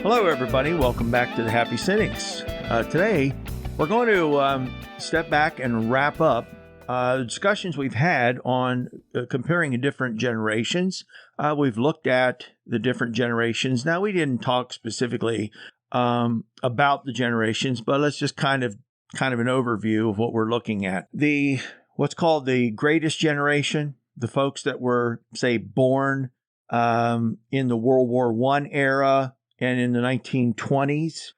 Hello, everybody. Welcome back to the Happy Cynics. Today, we're going to step back and wrap up discussions we've had on comparing different generations. We've looked at the different generations. Now, we didn't talk specifically about the generations, but let's just kind of an overview of what we're looking at. What's called the greatest generation, the folks that were, say, born in the World War I era and in the 1920s,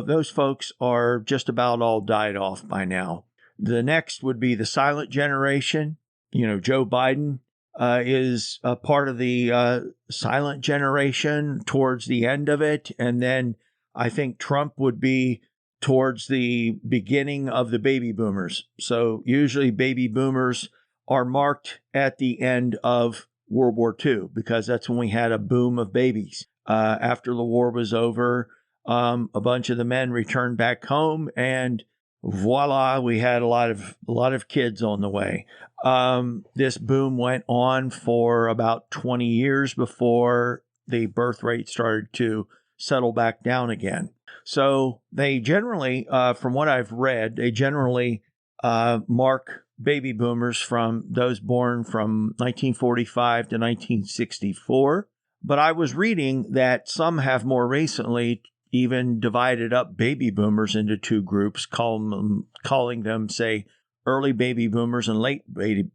those folks are just about all died off by now. The next would be the silent generation. You know, Joe Biden is a part of the silent generation towards the end of it. And then I think Trump would be towards the beginning of the baby boomers. So usually baby boomers are marked at the end of World War II because that's when we had a boom of babies. After the war was over, a bunch of the men returned back home, and voila, we had a lot of kids on the way. This boom went on for about 20 years before the birth rate started to settle back down again. So they generally, from what I've read, mark baby boomers from those born from 1945 to 1964. But I was reading that some have more recently even divided up baby boomers into two groups, calling them, say, early baby boomers and late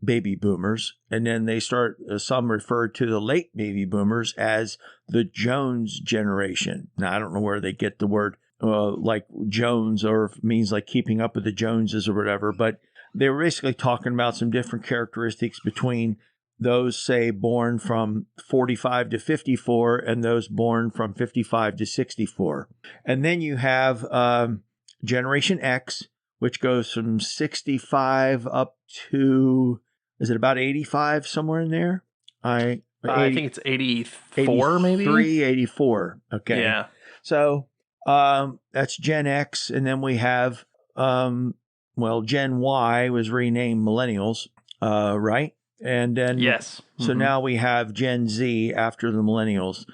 baby boomers. And then some refer to the late baby boomers as the Jones generation. Now, I don't know where they get the word like Jones, or if it means like keeping up with the Joneses or whatever, but they were basically talking about some different characteristics between those, say, born from 45 to 54 and those born from 55 to 64. And then you have Generation X, which goes from 65 up to, is it about 85, somewhere in there? I think it's 84, maybe? 84. Okay. Yeah. So that's Gen X. And then we have, Gen Y was renamed millennials, right? And then, yes. So now we have Gen Z after the millennials.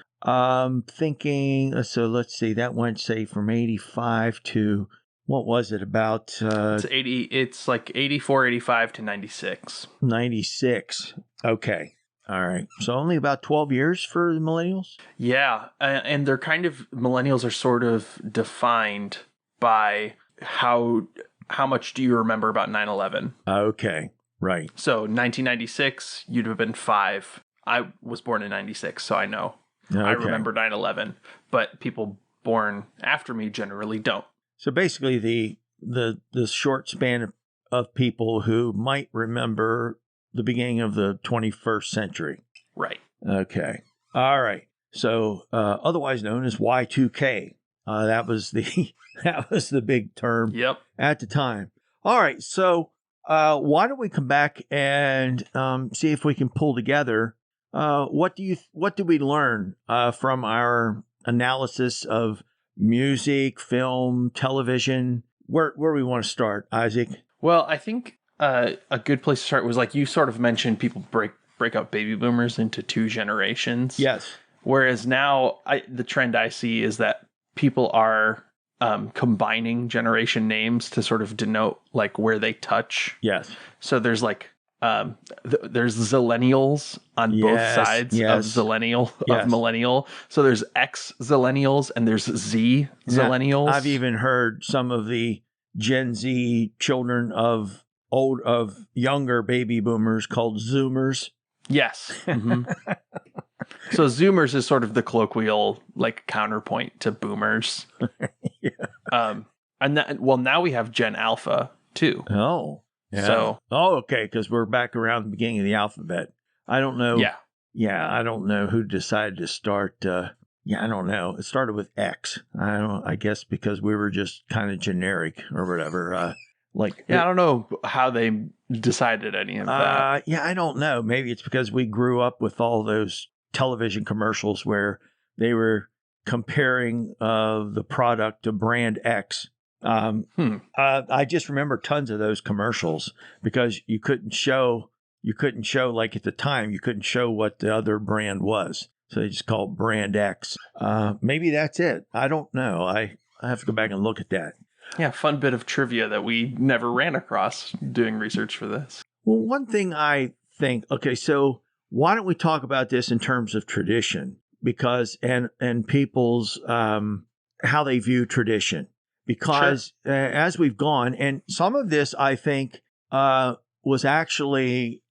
So let's see, that went, say, from 85 to, what was it, about? It's like 84, 85 to 96. 96. Okay. All right. So only about 12 years for the millennials? Yeah. And they're millennials are sort of defined by how much do you remember about 9/11? Okay. Right. So 1996, you'd have been 5. I was born in 96, so I know. Okay. I remember 9/11, but people born after me generally don't. So basically the short span of people who might remember the beginning of the 21st century. Right. Okay. All right. So otherwise known as Y2K. That was the big term at the time. All right. So why don't we come back and see if we can pull together what did we learn from our analysis of music, film, television? Where we want to start, Isaac? Well, I think a good place to start was, like you sort of mentioned, people break up baby boomers into two generations. Yes. Whereas now the trend I see is that people are combining generation names to sort of denote like where they touch. Yes. So there's like there's zillennials on both sides of millennial. So there's X zillennials and there's Z zillennials. I've even heard some of the Gen Z children of younger baby boomers called Zoomers. Yes. Mm-hmm. So Zoomers is sort of the colloquial like counterpoint to boomers. Yeah. Now we have Gen Alpha too. Oh. Yeah. Okay, because we're back around the beginning of the alphabet. I don't know. Yeah, I don't know who decided to start. I don't know. It started with X. I guess because we were just kind of generic or whatever. I don't know how they decided any of that. I don't know. Maybe it's because we grew up with all those television commercials where they were comparing the product to brand X. I just remember tons of those commercials because you couldn't show like at the time, you couldn't show what the other brand was. So they just call it Brand X. Maybe that's it. I don't know. I have to go back and look at that. Yeah, fun bit of trivia that we never ran across doing research for this. Well, one thing I think, okay, so why don't we talk about this in terms of tradition? Because, and people's, how they view tradition. Because as we've gone, and some of this, I think, was actually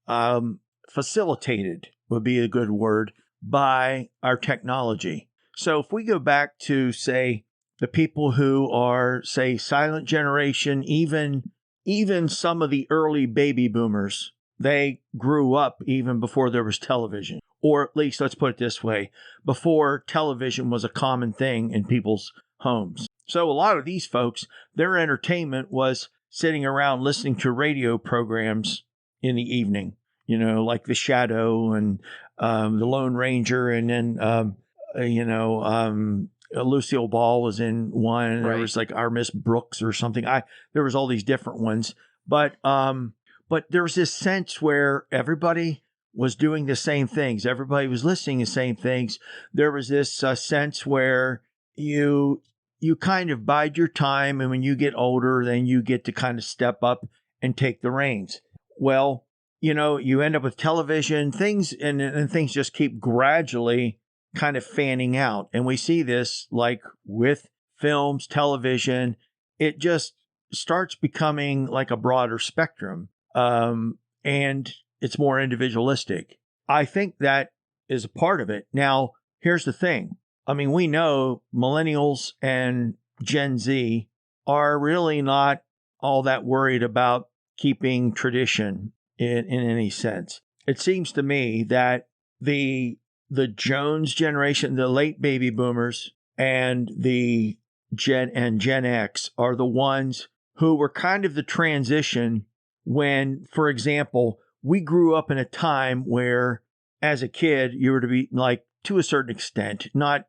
facilitated, would be a good word, by our technology. So if we go back to, say, the people who are, say, silent generation, even some of the early baby boomers, they grew up even before there was television. Or at least, let's put it this way, before television was a common thing in people's homes. So a lot of these folks, their entertainment was sitting around listening to radio programs in the evening, like The Shadow and The Lone Ranger, and then, Lucille Ball was in one, and there was like Our Miss Brooks or something. There was all these different ones, but there was this sense where everybody was doing the same things. Everybody was listening to the same things. There was this sense where you kind of bide your time, and when you get older, then you get to kind of step up and take the reins. Well, you end up with television, things, and things just keep gradually kind of fanning out. And we see this like with films, television, it just starts becoming like a broader spectrum. And it's more individualistic. I think that is a part of it. Now, here's the thing. I mean, we know millennials and Gen Z are really not all that worried about keeping tradition in any sense. It seems to me that the Jones generation, the late baby boomers, and the Gen X are the ones who were kind of the transition when, for example, we grew up in a time where, as a kid, you were to be like, to a certain extent, not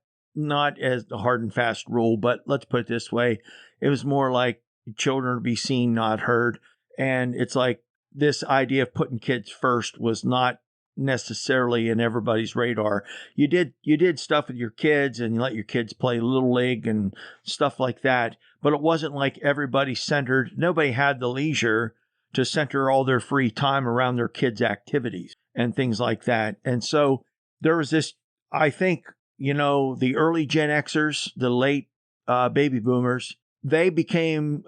as a hard and fast rule, but let's put it this way. It was more like children to be seen, not heard. And it's like this idea of putting kids first was not necessarily in everybody's radar. You did stuff with your kids, and you let your kids play Little League and stuff like that, but it wasn't like everybody centered. Nobody had the leisure to center all their free time around their kids' activities and things like that. And so there was this, I think, the early Gen Xers, the late baby boomers, we became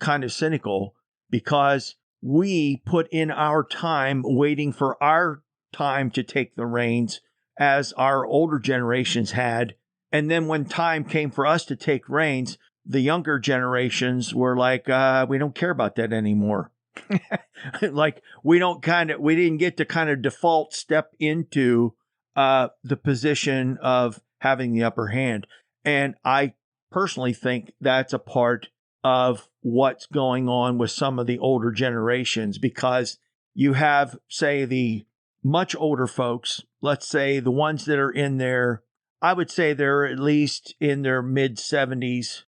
kind of cynical because we put in our time waiting for our time to take the reins as our older generations had. And then when time came for us to take reins, the younger generations were like, we don't care about that anymore. Like we didn't get to kind of default step into the position of having the upper hand. And I personally think that's a part of what's going on with some of the older generations, because you have, say, the much older folks, let's say the ones that are in their, I would say they're at least in their mid 70s,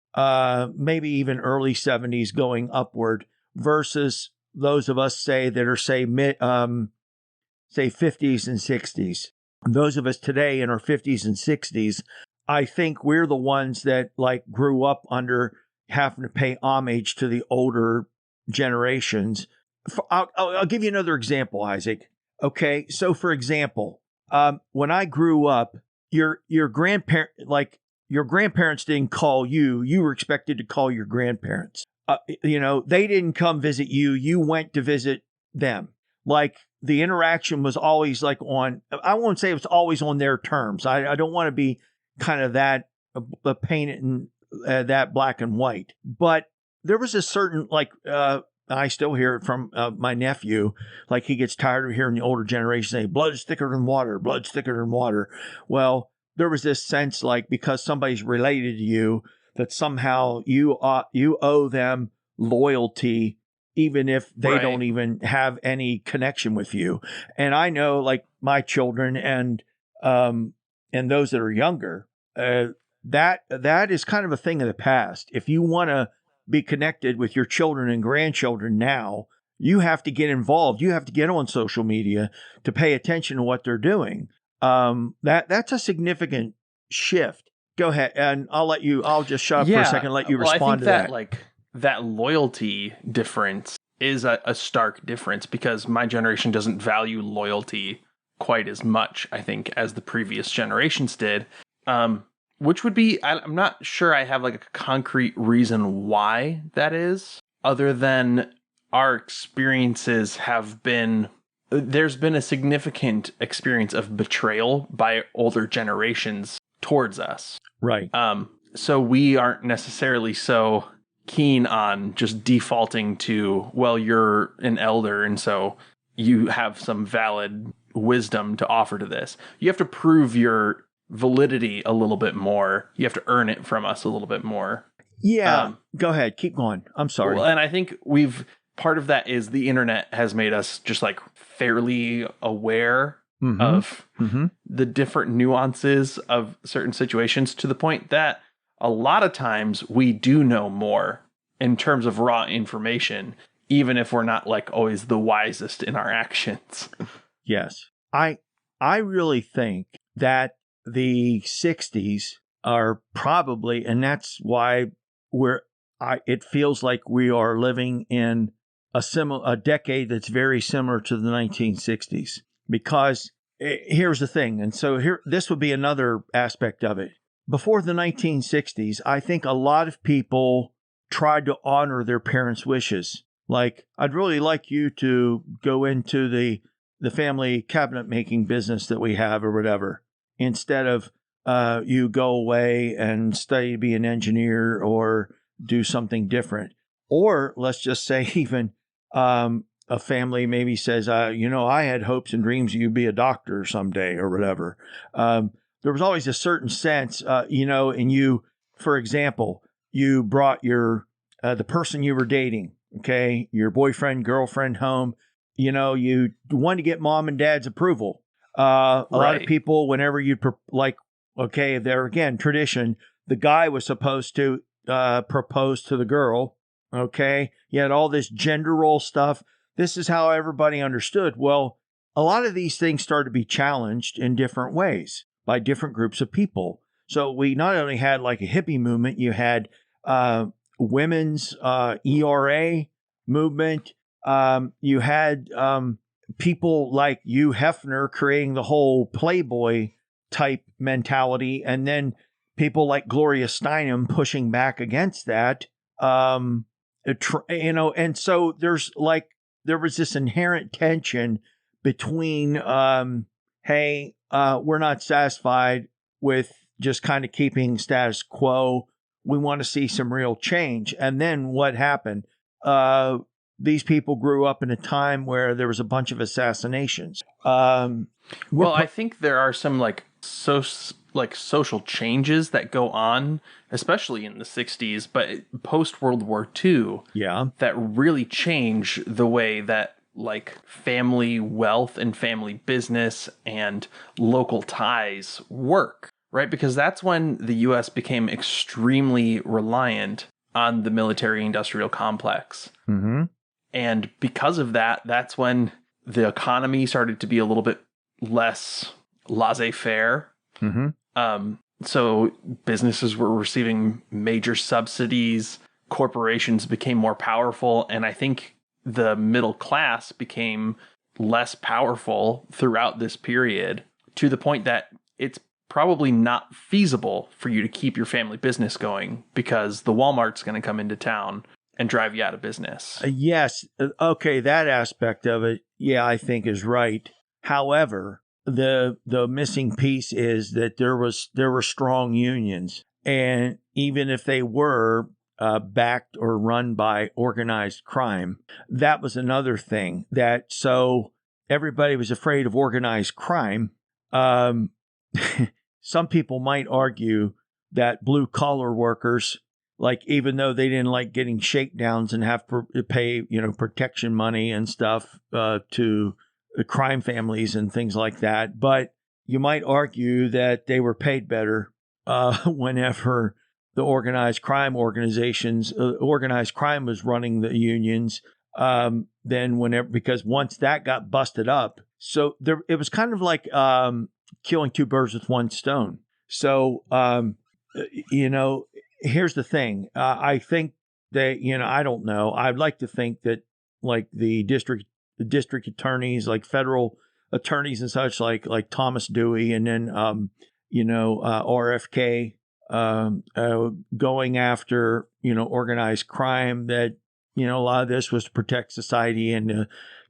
maybe even early 70s going upward, versus those of us, say, that are, say, say 50s and 60s. Those of us today in our 50s and 60s, I think we're the ones that like grew up under having to pay homage to the older generations. I'll give you another example, Isaac. Okay, so for example, when I grew up, your grandparents didn't call you. You were expected to call your grandparents. They didn't come visit you. You went to visit them. Like the interaction was always like I won't say it was always on their terms. I don't want to be kind of that paint it in that black and white. But there was a certain I still hear it from my nephew. Like he gets tired of hearing the older generation say, "Blood's thicker than water. Blood's thicker than water." Well, there was this sense like because somebody's related to you, that somehow you owe them loyalty, even if they don't even have any connection with you. And I know, like my children and those that are younger, that is kind of a thing of the past. If you want to be connected with your children and grandchildren now, you have to get involved. You have to get on social media to pay attention to what they're doing. That's a significant shift. Go ahead, and I'll just shut up for a second and let you respond I think to that. that. Like that loyalty difference is a stark difference because my generation doesn't value loyalty quite as much, I think, as the previous generations did. Which would be, I'm not sure I have like a concrete reason why that is, other than our experiences have been, there's been a significant experience of betrayal by older generations towards us. Right. So we aren't necessarily so keen on just defaulting to, well, you're an elder, and so you have some valid wisdom to offer to this. You have to prove your validity a little bit more. You have to earn it from us a little bit more. Yeah. Go ahead. Keep going. I'm sorry. Well, and I think part of that is the internet has made us just like fairly aware of the different nuances of certain situations to the point that a lot of times we do know more in terms of raw information, even if we're not like always the wisest in our actions. Yes. I really think that the 60s are probably, and that's why it feels like we are living in a decade that's very similar to the 1960s, because here's the thing. And so this would be another aspect of it. Before the 1960s, I think a lot of people tried to honor their parents' wishes. Like, I'd really like you to go into the family cabinet making business that we have or whatever, instead of you go away and study to be an engineer or do something different. Or let's just say even a family maybe says, I had hopes and dreams you'd be a doctor someday or whatever. There was always a certain sense, and you, for example, you brought the person you were dating, okay, your boyfriend, girlfriend home. You wanted to get mom and dad's approval. A lot of people, whenever you there again, tradition, the guy was supposed to propose to the girl. Okay. You had all this gender role stuff. This is how everybody understood. Well, a lot of these things started to be challenged in different ways by different groups of people. So we not only had like a hippie movement, you had women's ERA movement. You had people like Hugh Hefner creating the whole Playboy type mentality, and then people like Gloria Steinem pushing back against that. And so there was this inherent tension between, hey, we're not satisfied with just kind of keeping status quo. We want to see some real change. And then what happened? These people grew up in a time where there was a bunch of assassinations. I think there are some social changes that go on, especially in the 60s, but post World War II, that really change the way that like family wealth and family business and local ties work, right? Because that's when the U.S. became extremely reliant on the military-industrial complex. Mm-hmm. And because of that, that's when the economy started to be a little bit less laissez-faire. Mm-hmm. So businesses were receiving major subsidies, corporations became more powerful, and I think the middle class became less powerful throughout this period, to the point that it's probably not feasible for you to keep your family business going because the Walmart's going to come into town and drive you out of business. Yes. Okay. That aspect of it, I think is right. However, the missing piece is that there were strong unions, and even if they were backed or run by organized crime, that was another thing. So everybody was afraid of organized crime. Some people might argue that blue collar workers, like, even though they didn't like getting shakedowns and have to pay, protection money and stuff to the crime families and things like that, but you might argue that they were paid better whenever the organized crime organizations, organized crime was running the unions, because once that got busted up, so it was kind of like killing two birds with one stone. So, here's the thing. I think that, I don't know. I'd like to think that like the district attorneys, like federal attorneys and such, like Thomas Dewey, and then, RFK, going after, organized crime, that, a lot of this was to protect society and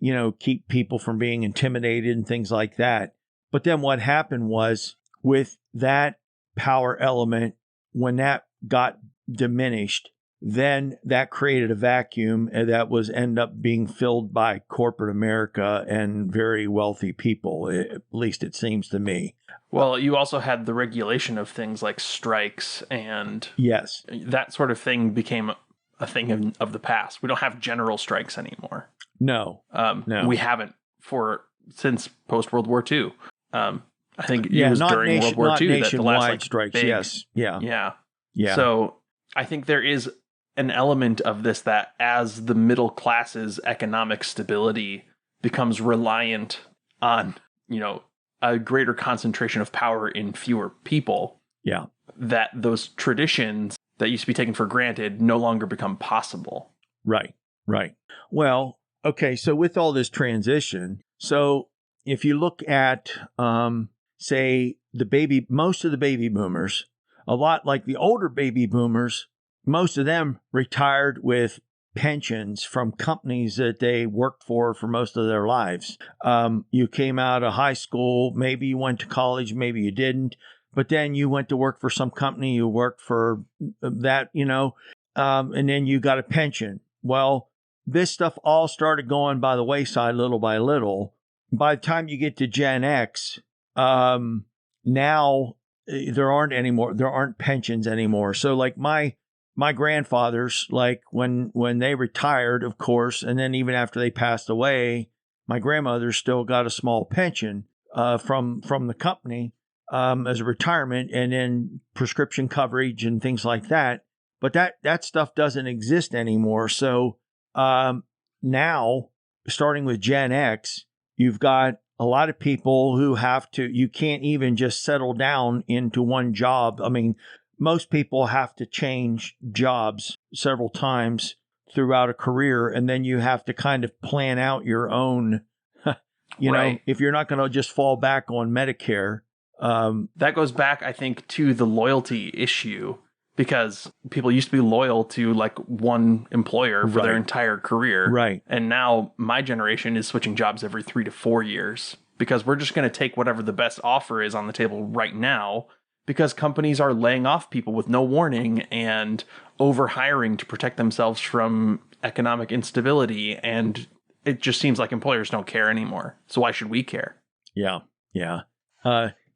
to, keep people from being intimidated and things like that. But then what happened was, with that power element, when that got diminished, then that created a vacuum that was end up being filled by corporate America and very wealthy people. At least it seems to me. Well, you also had the regulation of things like strikes, and yes, that sort of thing became a thing of the past. We don't have general strikes anymore. No, no, we haven't since post World War II. I think it was during World War II that the last strikes. Big, yes, yeah. So I think there is an element of this that, as the middle class's economic stability becomes reliant on, a greater concentration of power in fewer people, that those traditions that used to be taken for granted no longer become possible. Right. Well, okay. So with all this transition, so if you look at, say, most of the baby boomers, a lot like the older baby boomers, most of them retired with pensions from companies that they worked for most of their lives. You came out of high school, maybe you went to college, maybe you didn't, but then you went to work for some company, you worked for that, and then you got a pension. Well, this stuff all started going by the wayside little by little. By the time you get to Gen X, now there aren't pensions anymore. So like my grandfathers, like when they retired, of course, and then even after they passed away, my grandmother still got a small pension from the company as a retirement, and then prescription coverage and things like that. But that stuff doesn't exist anymore. So now, starting with Gen X, you've got a lot of people who you can't even just settle down into one job. I mean, most people have to change jobs several times throughout a career, and then you have to kind of plan out your own, right. If you're not going to just fall back on Medicare. That goes back, I think, to the loyalty issue, because people used to be loyal to like one employer for their entire career. Right. And now my generation is switching jobs every 3 to 4 years, because we're just going to take whatever the best offer is on the table right now, because companies are laying off people with no warning and overhiring to protect themselves from economic instability. And it just seems like employers don't care anymore. So why should we care? Yeah.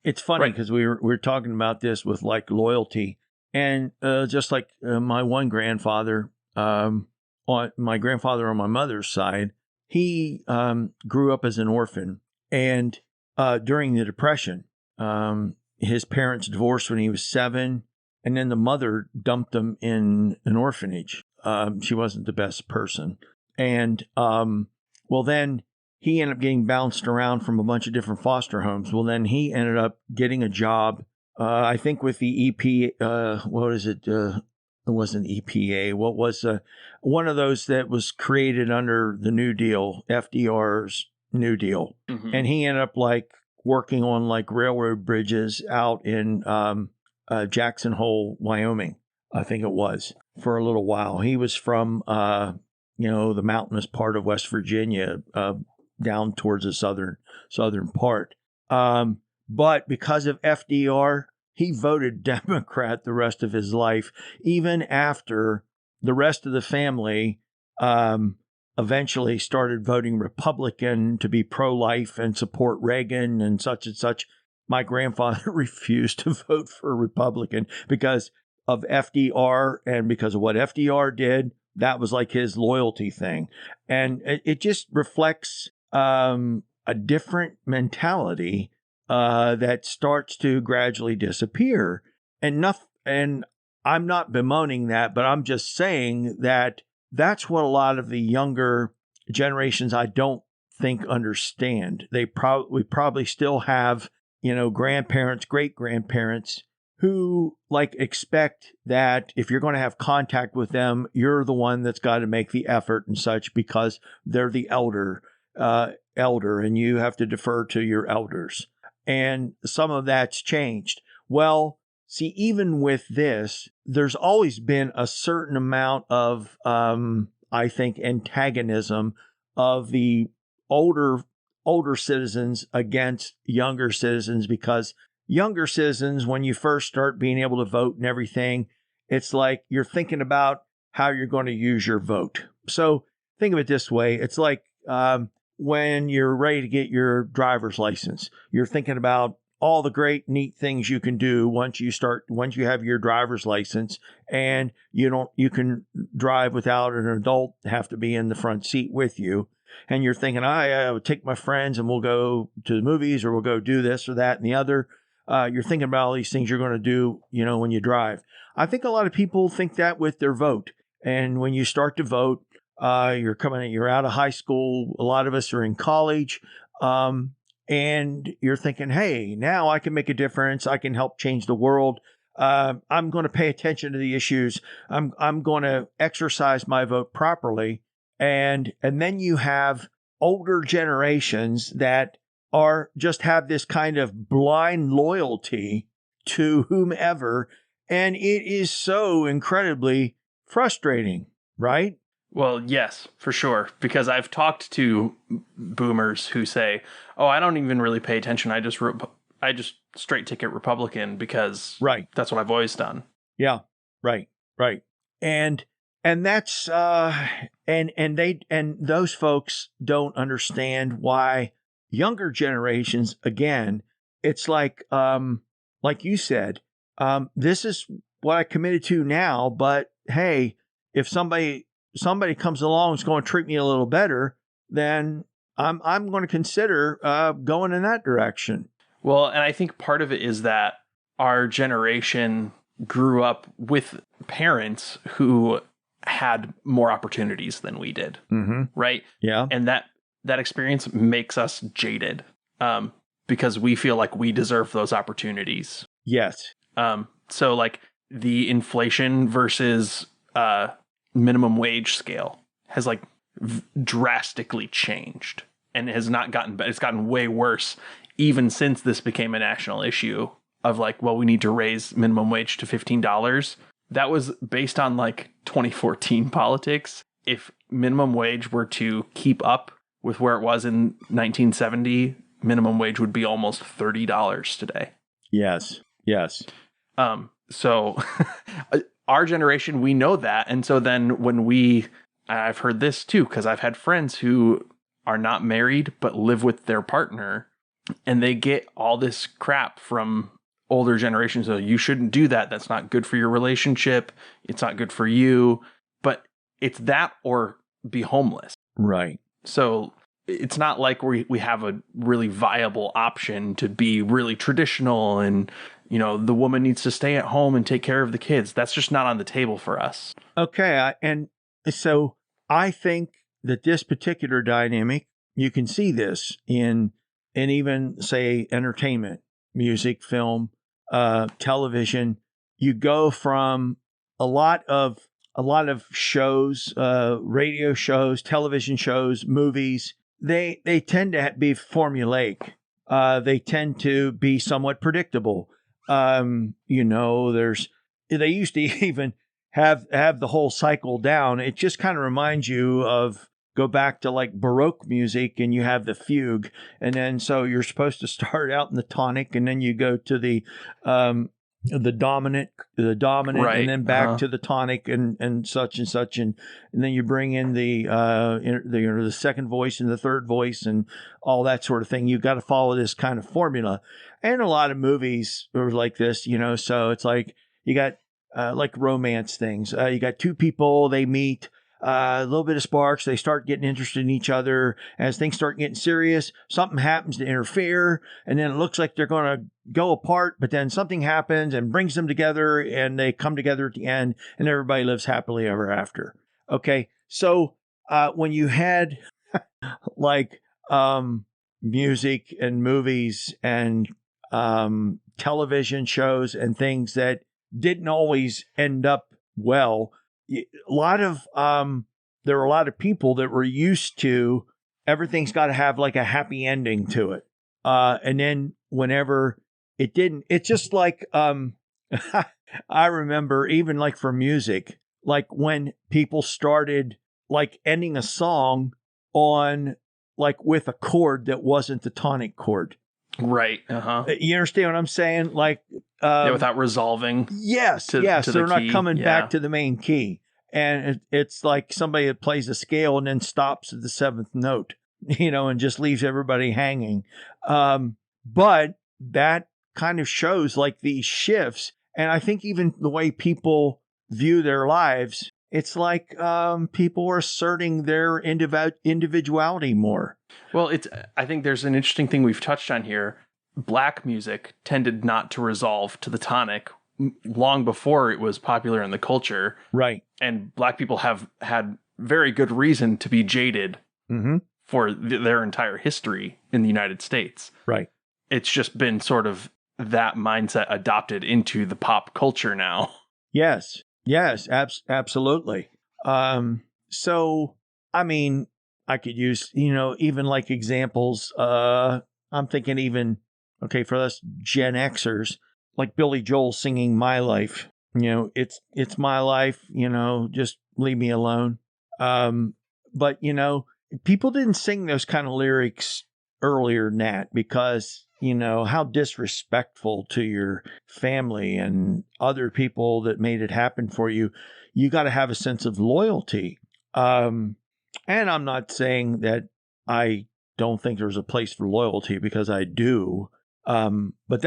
It's funny because we were talking about this with like loyalty. And just like my one grandfather, on my mother's side, he grew up as an orphan. And during the Depression, his parents divorced when he was 7, and then the mother dumped him in an orphanage. She wasn't the best person. And then he ended up getting bounced around from a bunch of different foster homes. Well, then he ended up getting a job, I think with the what is it? It wasn't EPA. What was one of those that was created under the New Deal, FDR's New Deal. Mm-hmm. And he ended up like working on like railroad bridges out in Jackson Hole, Wyoming, I think it was, for a little while. He was from, the mountainous part of West Virginia, down towards the southern part. But because of FDR, he voted Democrat the rest of his life, even after the rest of the family eventually started voting Republican to be pro-life and support Reagan and such and such. My grandfather refused to vote for a Republican because of FDR, and because of what FDR did. That was like his loyalty thing. And it just reflects a different mentality that starts to gradually disappear. And I'm not bemoaning that, but I'm just saying that that's what a lot of the younger generations, I don't think, understand. We probably still have grandparents, great grandparents who like expect that if you're going to have contact with them, you're the one that's got to make the effort and such because they're the elder, and you have to defer to your elders. And some of that's changed. Well, see, even with this, there's always been a certain amount of, I think, antagonism of the older citizens against younger citizens, because younger citizens, when you first start being able to vote and everything, it's like you're thinking about how you're going to use your vote. So think of it this way. It's like when you're ready to get your driver's license, you're thinking about all the great, neat things you can do once you have your driver's license, and you can drive without an adult have to be in the front seat with you. And you're thinking, I would take my friends and we'll go to the movies, or we'll go do this or that and the other. You're thinking about all these things you're going to do, when you drive. I think a lot of people think that with their vote. And when you start to vote, you're out of high school. A lot of us are in college. And you're thinking, hey, now I can make a difference. I can help change the world. I'm going to pay attention to the issues. I'm going to exercise my vote properly. And then you have older generations that have this kind of blind loyalty to whomever. And it is so incredibly frustrating, right? Well, yes, for sure. Because I've talked to boomers who say, "Oh, I don't even really pay attention. I just straight ticket Republican because that's what I've always done." Yeah, right. And that's and those folks don't understand why younger generations, again, it's like you said, this is what I committed to now, but hey, if somebody comes along who's going to treat me a little better, then I'm going to consider going in that direction. Well, and I think part of it is that our generation grew up with parents who had more opportunities than we did, right? Yeah. And that experience makes us jaded because we feel like we deserve those opportunities. Yes. So like the inflation versus minimum wage scale has like drastically changed and has not gotten better. It's gotten way worse even since this became a national issue of like, well, we need to raise minimum wage to $15. That was based on like 2014 politics. If minimum wage were to keep up with where it was in 1970, minimum wage would be almost $30 today. Yes. So our generation, we know that. And so then when I've heard this too, because I've had friends who are not married, but live with their partner, and they get all this crap from older generations. So you shouldn't do that. That's not good for your relationship. It's not good for you. But it's that or be homeless. Right. So it's not like we have a really viable option to be really traditional and, the woman needs to stay at home and take care of the kids. That's just not on the table for us. Okay. And so I think that this particular dynamic, you can see this in even, say, entertainment, music, film, television. You go from a lot of shows, radio shows, television shows, movies. They tend to be formulaic. They tend to be somewhat predictable. They used to even have the whole cycle down. It just kind of reminds you of, go back to like Baroque music, and you have the fugue, and then so you're supposed to start out in the tonic, and then you go to the dominant, right, and then back to the tonic, and such, and then you bring in the second voice and the third voice and all that sort of thing. You've got to follow this kind of formula, and a lot of movies are like this, So it's like you got like romance things. You got two people, they meet. A little bit of sparks. They start getting interested in each other. As things start getting serious, something happens to interfere, and then it looks like they're going to go apart, but then something happens and brings them together, and they come together at the end, and everybody lives happily ever after. Okay, so when you had like music and movies and television shows and things that didn't always end up well. A lot of there were a lot of people that were used to everything's got to have like a happy ending to it, and then whenever it didn't, it's just like I remember even like for music, like when people started like ending a song on like with a chord that wasn't the tonic chord. Right. You understand what I'm saying? Like, without resolving. Yes. To They're the not key. coming Yeah. back to the main key. And it's like somebody that plays a scale and then stops at the seventh note, and just leaves everybody hanging. But that kind of shows like these shifts. And I think even the way people view their lives, it's like people are asserting their individuality more. Well, I think there's an interesting thing we've touched on here. Black music tended not to resolve to the tonic long before it was popular in the culture. Right. And Black people have had very good reason to be jaded for their entire history in the United States. Right. It's just been sort of that mindset adopted into the pop culture now. Yes, absolutely. So, I mean, I could use, even like examples. I'm thinking even, okay, for us Gen Xers, like Billy Joel singing My Life. It's my life, just leave me alone. But, people didn't sing those kind of lyrics earlier than that because, how disrespectful to your family and other people that made it happen for you. You got to have a sense of loyalty. And I'm not saying that I don't think there's a place for loyalty because I do. But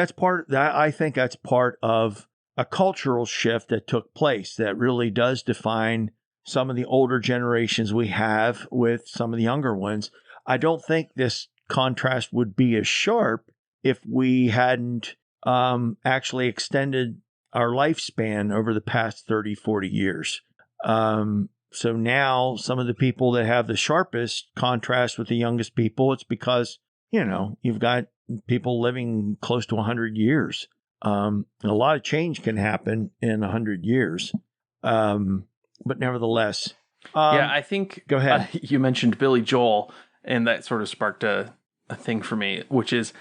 I think that's part of a cultural shift that took place that really does define some of the older generations we have with some of the younger ones. I don't think this contrast would be as sharp if we hadn't actually extended our lifespan over the past 30, 40 years. So now some of the people that have the sharpest contrast with the youngest people, it's because, you've got people living close to 100 years. A lot of change can happen in 100 years. But nevertheless. I think... Go ahead. You mentioned Billy Joel, and that sort of sparked a thing for me, which is,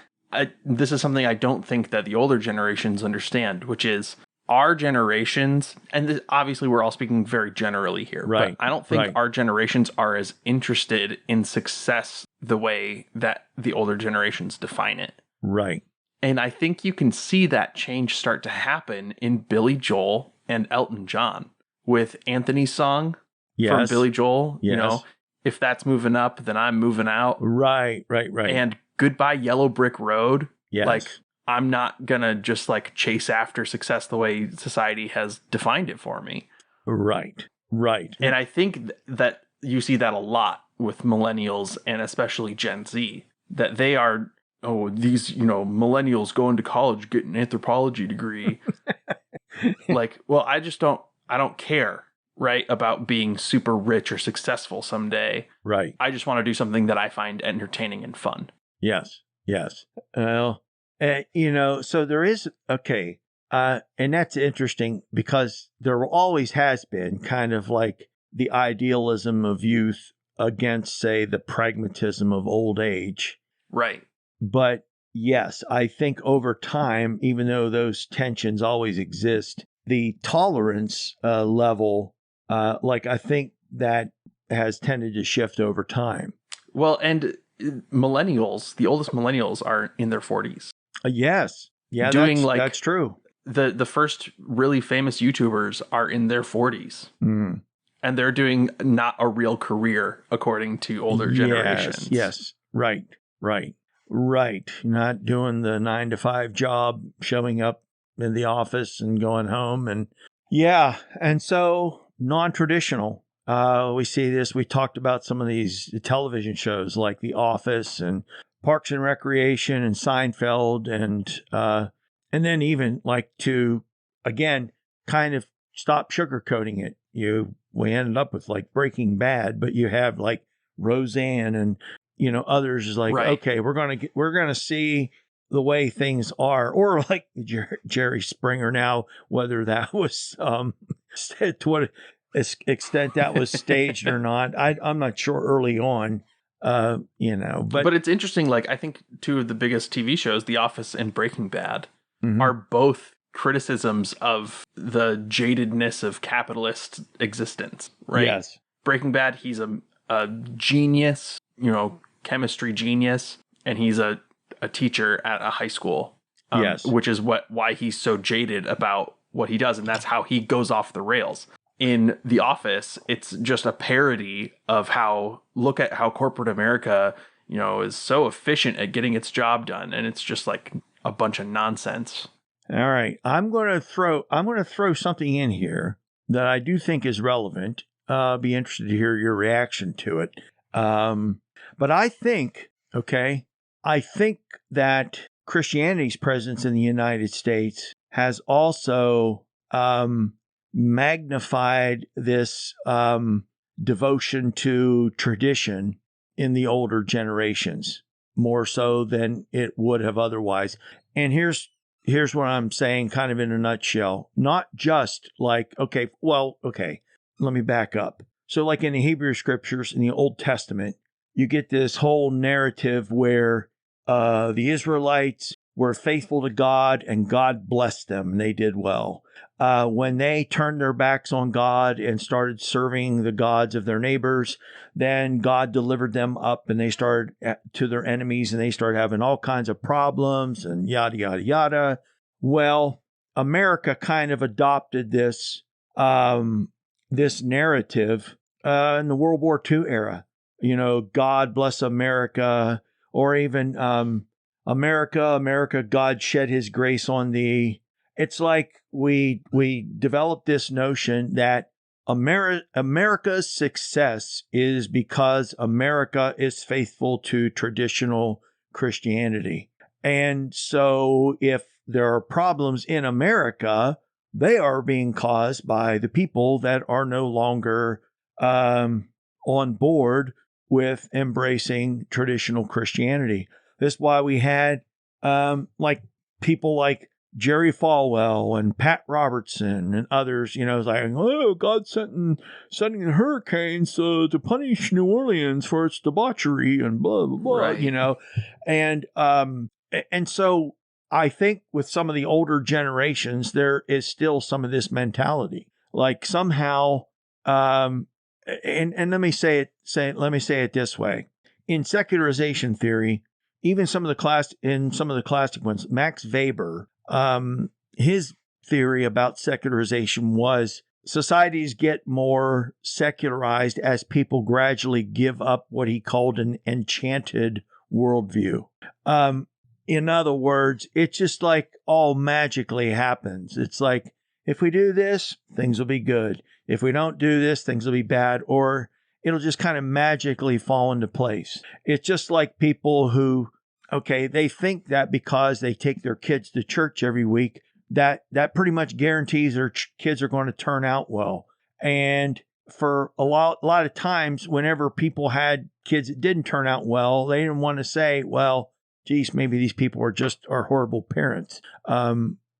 this is something I don't think that the older generations understand, which is our generations, and obviously we're all speaking very generally here, right? But I don't think our generations are as interested in success the way that the older generations define it. Right. And I think you can see that change start to happen in Billy Joel and Elton John with Anthony's song from Billy Joel. Yes. If that's moving up, then I'm moving out. Right. And Goodbye Yellow Brick Road. Yes. Like, I'm not going to just like chase after success the way society has defined it for me. Right. And I think that you see that a lot with millennials and especially Gen Z, that they are, these, millennials going to college, getting an anthropology degree. Like, well, I don't care, right, about being super rich or successful someday. Right. I just want to do something that I find entertaining and fun. Yes. Well, so there is, okay. And that's interesting because there always has been kind of like the idealism of youth against, say, the pragmatism of old age. Right. But yes, I think over time, even though those tensions always exist, the tolerance level, I think that has tended to shift over time. Well, and millennials, the oldest millennials are in their 40s. Yes. Yeah, that's true. The first really famous YouTubers are in their 40s. Mm. And they're doing not a real career according to older generations. Yes. Right. Not doing the 9-to-5 job, showing up in the office and going home. And yeah. And so non-traditional. We see this. We talked about some of these television shows like The Office and Parks and Recreation and Seinfeld and then even like to, again, kind of stop sugarcoating it. We ended up with like Breaking Bad, but you have like Roseanne and, others is like, right. Okay, we're going to see the way things are, or like Jerry Springer now, whether that was to what extent that was staged or not, I'm not sure early on, but it's interesting. Like, I think two of the biggest TV shows, The Office and Breaking Bad, mm-hmm. are both criticisms of the jadedness of capitalist existence, right? Yes. Breaking Bad, he's a genius, chemistry genius, and he's a teacher at a high school. Yes. Which is why he's so jaded about what he does, and that's how he goes off the rails. In The Office, it's just a parody of look at how corporate America, is so efficient at getting its job done, and it's just like a bunch of nonsense. All right, I'm going to throw something in here that I do think is relevant. Be interested to hear your reaction to it. But I think that Christianity's presence in the United States has also magnified this devotion to tradition in the older generations more so than it would have otherwise. And here's what I'm saying kind of in a nutshell. Not just like, let me back up. So like in the Hebrew scriptures in the Old Testament, you get this whole narrative where the Israelites were faithful to God and God blessed them and they did well. When they turned their backs on God and started serving the gods of their neighbors, then God delivered them up and they started to their enemies and they started having all kinds of problems and yada, yada, yada. Well, America kind of adopted this narrative in the World War II era. God bless America, or even America, God shed his grace on thee. It's like we developed this notion that America's success is because America is faithful to traditional Christianity. And so if there are problems in America, they are being caused by the people that are no longer on board with embracing traditional Christianity. This is why we had like people like Jerry Falwell and Pat Robertson and others, like, oh, God's sending hurricanes to punish New Orleans for its debauchery and blah, blah, blah, right. And so I think with some of the older generations, there is still some of this mentality. Like somehow, and let me say it this way. In secularization theory, even some of the classic ones, Max Weber, his theory about secularization was societies get more secularized as people gradually give up what he called an enchanted worldview. In other words, it's just like all magically happens. It's like, if we do this, things will be good. If we don't do this, things will be bad, or it'll just kind of magically fall into place. It's just like people who, they think that because they take their kids to church every week, that pretty much guarantees their kids are going to turn out well. And for a lot of times, whenever people had kids that didn't turn out well, they didn't want to say, well, geez, maybe these people are horrible parents.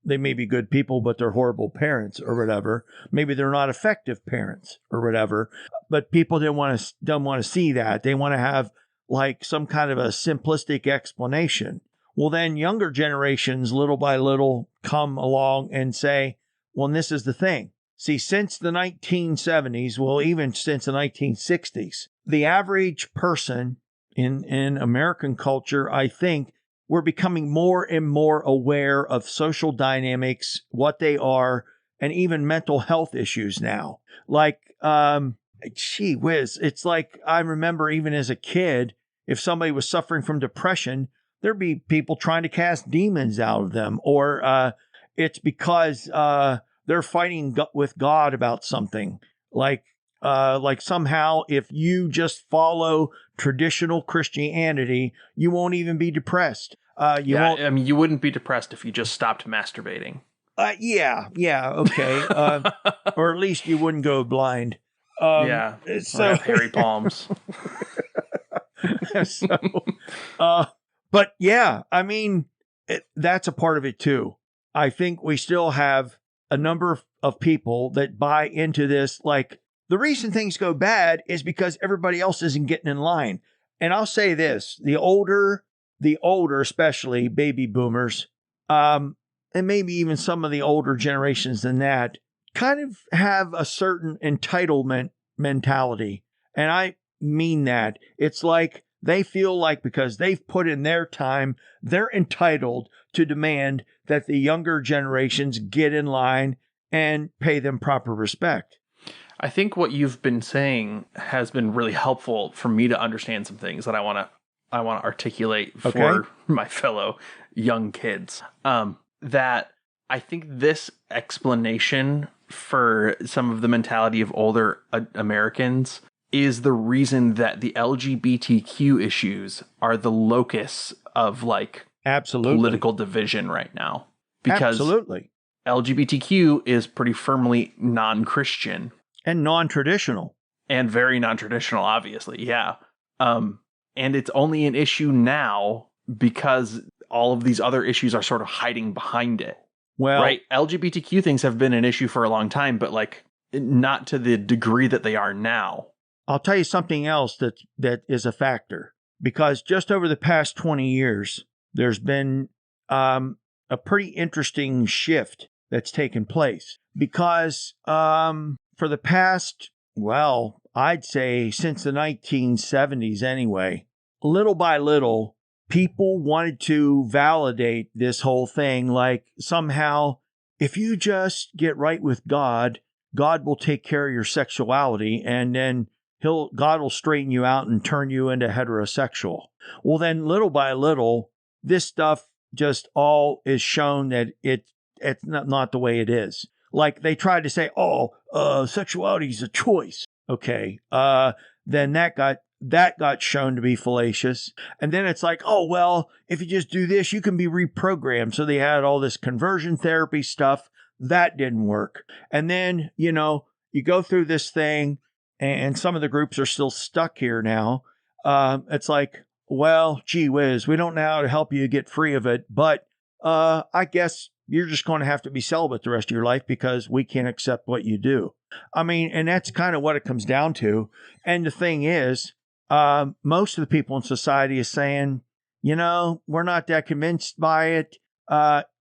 They may be good people, but they're horrible parents or whatever. Maybe they're not effective parents or whatever. But people don't want to see that. They want to have like some kind of a simplistic explanation. Well, then younger generations, little by little, come along and say, well, and this is the thing. See, since the 1970s, well, even since the 1960s, the average person in American culture, I think, we're becoming more and more aware of social dynamics, what they are, and even mental health issues now. Like, gee whiz, it's like I remember even as a kid, if somebody was suffering from depression, there'd be people trying to cast demons out of them, or it's because they're fighting with God about something. Like somehow if you just follow traditional Christianity, you won't even be depressed. You won't. I mean, you wouldn't be depressed if you just stopped masturbating. Yeah, okay. Or at least you wouldn't go blind. Or have hairy palms. But yeah, I mean, that's a part of it too. I think we still have a number of people that buy into this. Like, the reason things go bad is because everybody else isn't getting in line. And I'll say this, the older, especially baby boomers, and maybe even some of the older generations than that, kind of have a certain entitlement mentality. And I mean that. It's like they feel like because they've put in their time, they're entitled to demand that the younger generations get in line and pay them proper respect. I think what you've been saying has been really helpful for me to understand some things that I want to articulate for my fellow young kids. That I think this explanation for some of the mentality of older Americans is the reason that the LGBTQ issues are the locus of like political division right now. Because LGBTQ is pretty firmly non-Christian. And non-traditional. And very non-traditional, obviously, yeah. And it's only an issue now because all of these other issues are sort of hiding behind it. Well, right? LGBTQ things have been an issue for a long time, but like not to the degree that they are now. I'll tell you something else that is a factor. Because just over the past 20 years, there's been a pretty interesting shift that's taken place. Because for the past, well, I'd say since the 1970s anyway, little by little, people wanted to validate this whole thing. Like somehow, if you just get right with God, God will take care of your sexuality, and then God will straighten you out and turn you into heterosexual. Well, then little by little, this stuff just all is shown that it's not the way it is. Like they tried to say, sexuality is a choice. Okay. Then that got shown to be fallacious. And then it's like, oh, well, if you just do this, you can be reprogrammed. So they had all this conversion therapy stuff. That didn't work. And then, you go through this thing, and some of the groups are still stuck here now. It's like, well, gee whiz, we don't know how to help you get free of it. But I guess you're just going to have to be celibate the rest of your life because we can't accept what you do. I mean, and that's kind of what it comes down to. And the thing is, most of the people in society is saying, we're not that convinced by it.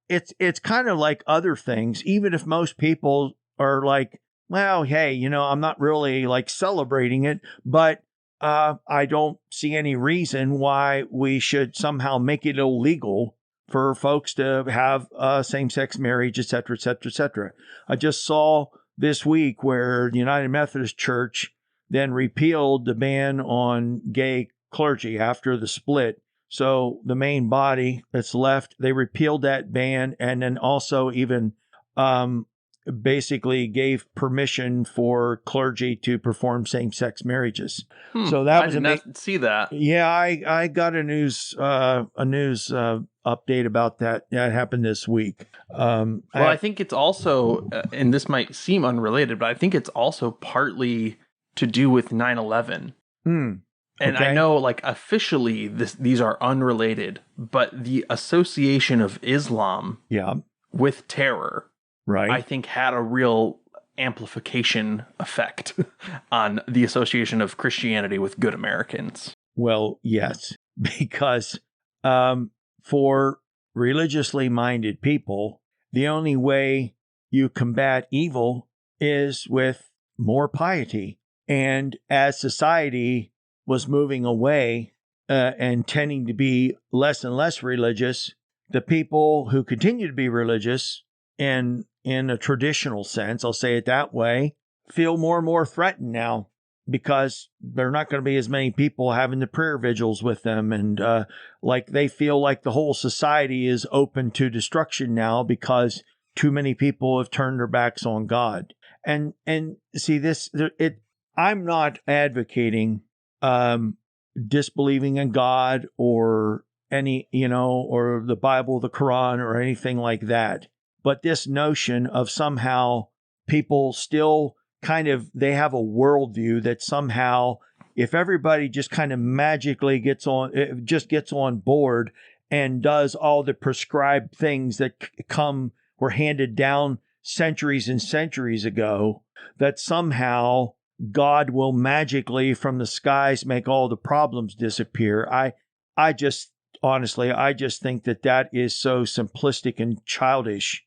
It's kind of like other things. Even if most people are like, well, hey, I'm not really like celebrating it, but I don't see any reason why we should somehow make it illegal for folks to have same-sex marriage, et cetera, et cetera, et cetera. I just saw this week where the United Methodist Church then repealed the ban on gay clergy after the split. So the main body that's left, they repealed that ban, and then also even basically gave permission for clergy to perform same-sex marriges. So that was I did not see that. Yeah, I got a news update about that. That happened this week. I think it's also, and this might seem unrelated, but I think it's also partly to do with 9/11. And I know, like, officially these are unrelated, but the association of Islam with terror, right, I think had a real amplification effect on the association of Christianity with good Americans. Well, yes, because for religiously minded people, the only way you combat evil is with more piety. And as society was moving away and tending to be less and less religious, the people who continue to be religious in a traditional sense, I'll say it that way, feel more and more threatened now because there are not going to be as many people having the prayer vigils with them. And like they feel like the whole society is open to destruction now because too many people have turned their backs on God. And see this, I'm not advocating disbelieving in God or any, or the Bible, the Quran, or anything like that. But this notion of somehow people still they have a worldview that somehow if everybody just kind of magically gets on board and does all the prescribed things that were handed down centuries and centuries ago, that somehow God will magically from the skies make all the problems disappear. I just honestly, I just think that is so simplistic and childish.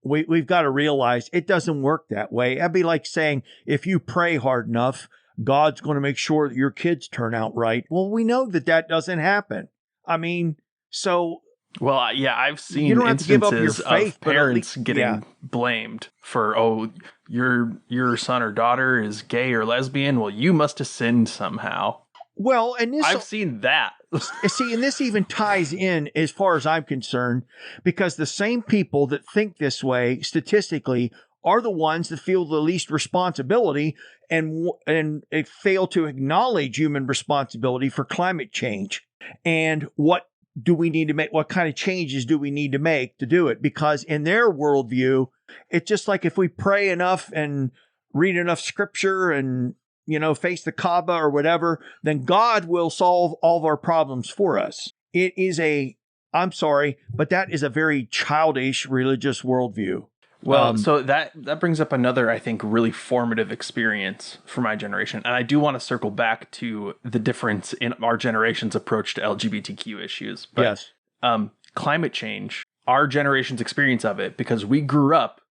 We've got to realize it doesn't work that way. That'd be like saying if you pray hard enough, God's going to make sure that your kids turn out right. Well, we know that doesn't happen. I mean, so. Well, yeah, I've seen you don't have to give up your instances faith, of parents getting blamed for, your son or daughter is gay or lesbian. Well, you must have sinned somehow. Well, and I've seen that. See, and this even ties in, as far as I'm concerned, because the same people that think this way statistically are the ones that feel the least responsibility and fail to acknowledge human responsibility for climate change. And what do we need to make? What kind of changes do we need to make to do it? Because in their worldview, it's just like if we pray enough and read enough scripture and face the Kaaba or whatever, then God will solve all of our problems for us. It is I'm sorry, but that is a very childish religious worldview. Well, so that brings up another, I think, really formative experience for my generation. And I do want to circle back to the difference in our generation's approach to LGBTQ issues. But, yes. Climate change, our generation's experience of it, because we grew up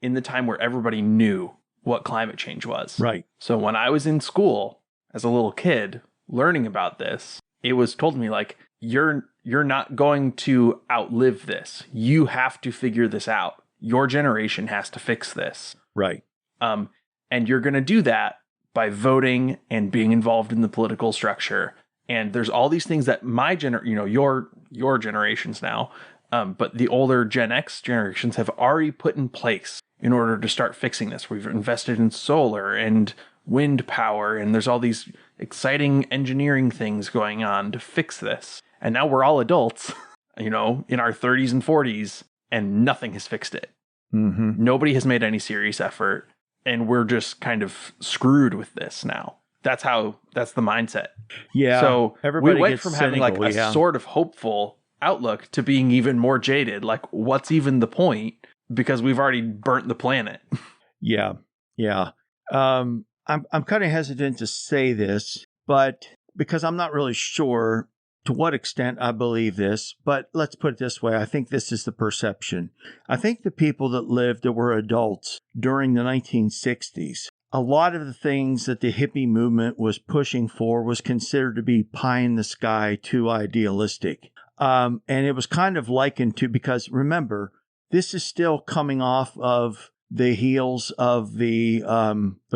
in the time where everybody knew what climate change was. Right. So when I was in school as a little kid learning about this, it was told to me like, you're not going to outlive this. You have to figure this out. Your generation has to fix this. Right. And you're going to do that by voting and being involved in the political structure. And there's all these things that your generations now, but the older Gen X generations have already put in place in order to start fixing this. We've invested in solar and wind power, and there's all these exciting engineering things going on to fix this. And now we're all adults, in our 30s and 40s, and nothing has fixed it. Mm-hmm. Nobody has made any serious effort, and we're just kind of screwed with this now. That's the mindset. Yeah. So everybody we went gets from cynical, having like a sort of hopeful outlook to being even more jaded. Like, what's even the point? Because we've already burnt the planet. Yeah. Yeah. I'm kind of hesitant to say this, but because I'm not really sure to what extent I believe this, but let's put it this way. I think this is the perception. I think the people that were adults during the 1960s, a lot of the things that the hippie movement was pushing for was considered to be pie in the sky, too idealistic. And it was kind of likened to, because remember, this is still coming off of the heels of the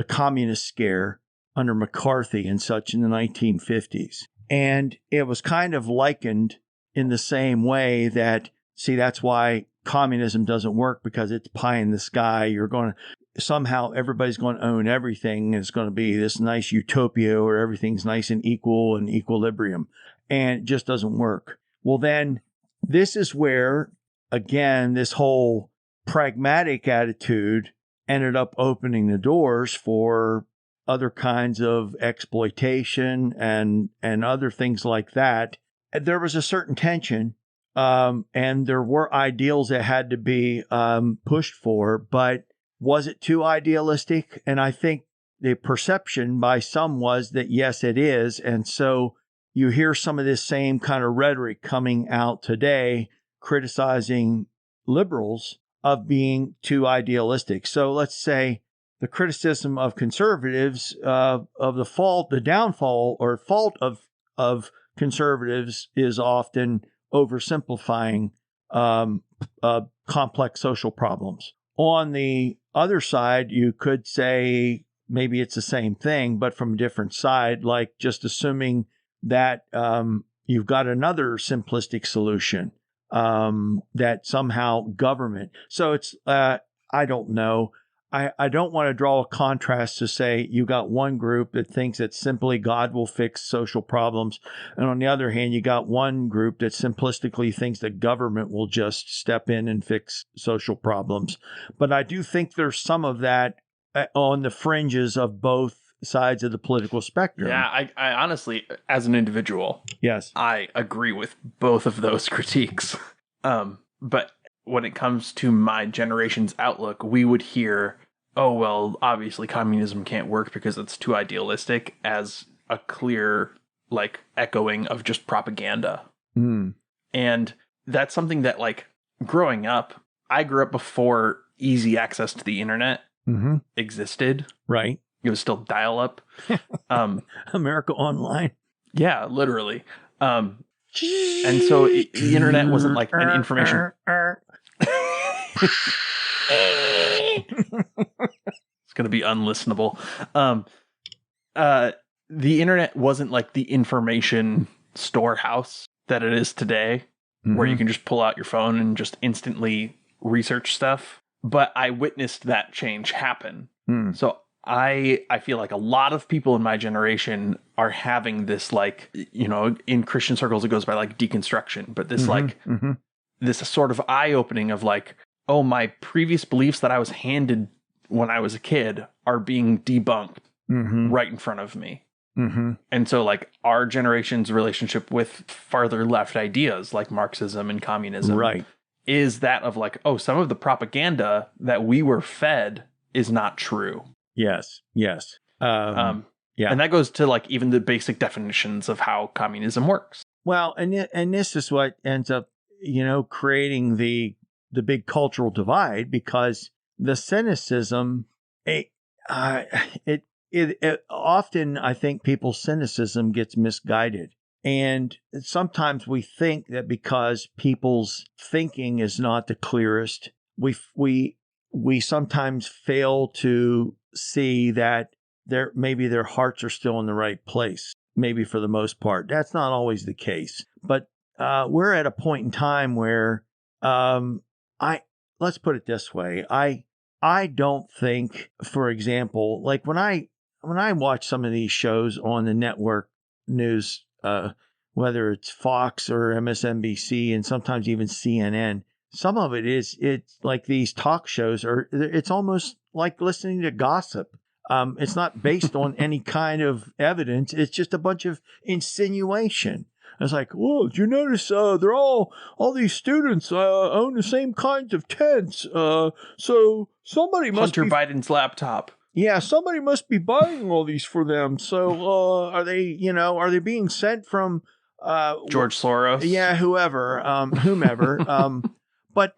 communist scare under McCarthy and such in the 1950s. And it was kind of likened in the same way that, see, that's why communism doesn't work, because it's pie in the sky. Somehow everybody's going to own everything. It's going to be this nice utopia where everything's nice and equal and equilibrium. And it just doesn't work. Well, then this is where, again, this whole pragmatic attitude ended up opening the doors for other kinds of exploitation and other things like that. There was a certain tension, and there were ideals that had to be pushed for, but was it too idealistic? And I think the perception by some was that, yes, it is. And so you hear some of this same kind of rhetoric coming out today, criticizing liberals of being too idealistic. So let's say the criticism of conservatives of the downfall or fault of conservatives is often oversimplifying complex social problems. On the other side, you could say maybe it's the same thing, but from a different side, like just assuming that you've got another simplistic solution, that somehow government. So it's, I don't know. I don't want to draw a contrast to say you got one group that thinks that simply God will fix social problems. And on the other hand, you got one group that simplistically thinks that government will just step in and fix social problems. But I do think there's some of that on the fringes of both sides of the political spectrum. Yeah, I honestly, as an individual, Yes. I agree with both of those critiques. But when it comes to my generation's outlook, we would hear, oh, well, obviously communism can't work because it's too idealistic, as a clear, like, echoing of just propaganda. And that's something that, like, growing up, I grew up before easy access to the internet existed. Right. It was still dial-up. America Online. Yeah, literally. And so the internet wasn't like an information. It's going to be unlistenable. The internet wasn't like the information storehouse that it is today, where you can just pull out your phone and just instantly research stuff. But I witnessed that change happen. So I feel like a lot of people in my generation are having this, like, you know, in Christian circles, it goes by like deconstruction, but this this sort of eye-opening of like, oh, my previous beliefs that I was handed when I was a kid are being debunked right in front of me. And so like our generation's relationship with farther left ideas like Marxism and communism is that of like, oh, some of the propaganda that we were fed is not true. Yes. Yes. Yeah. And that goes to like even the basic definitions of how communism works. Well, and this is what ends up, you know, creating the big cultural divide, because the cynicism, it often, I think people's cynicism gets misguided. And sometimes we think that because people's thinking is not the clearest, we sometimes fail to see that maybe their hearts are still in the right place. Maybe for the most part, that's not always the case. But we're at a point in time where let's put it this way. I don't think, for example, like when I watch some of these shows on the network news, whether it's Fox or MSNBC and sometimes even CNN, some of it's like these talk shows it's almost like listening to gossip. It's not based on any kind of evidence. It's just a bunch of insinuation. It's like, whoa, did you notice they're all these students own the same kinds of tents. So somebody must Hunter Biden's laptop. Yeah, somebody must be buying all these for them. So are they being sent from George Soros? Yeah, whomever. But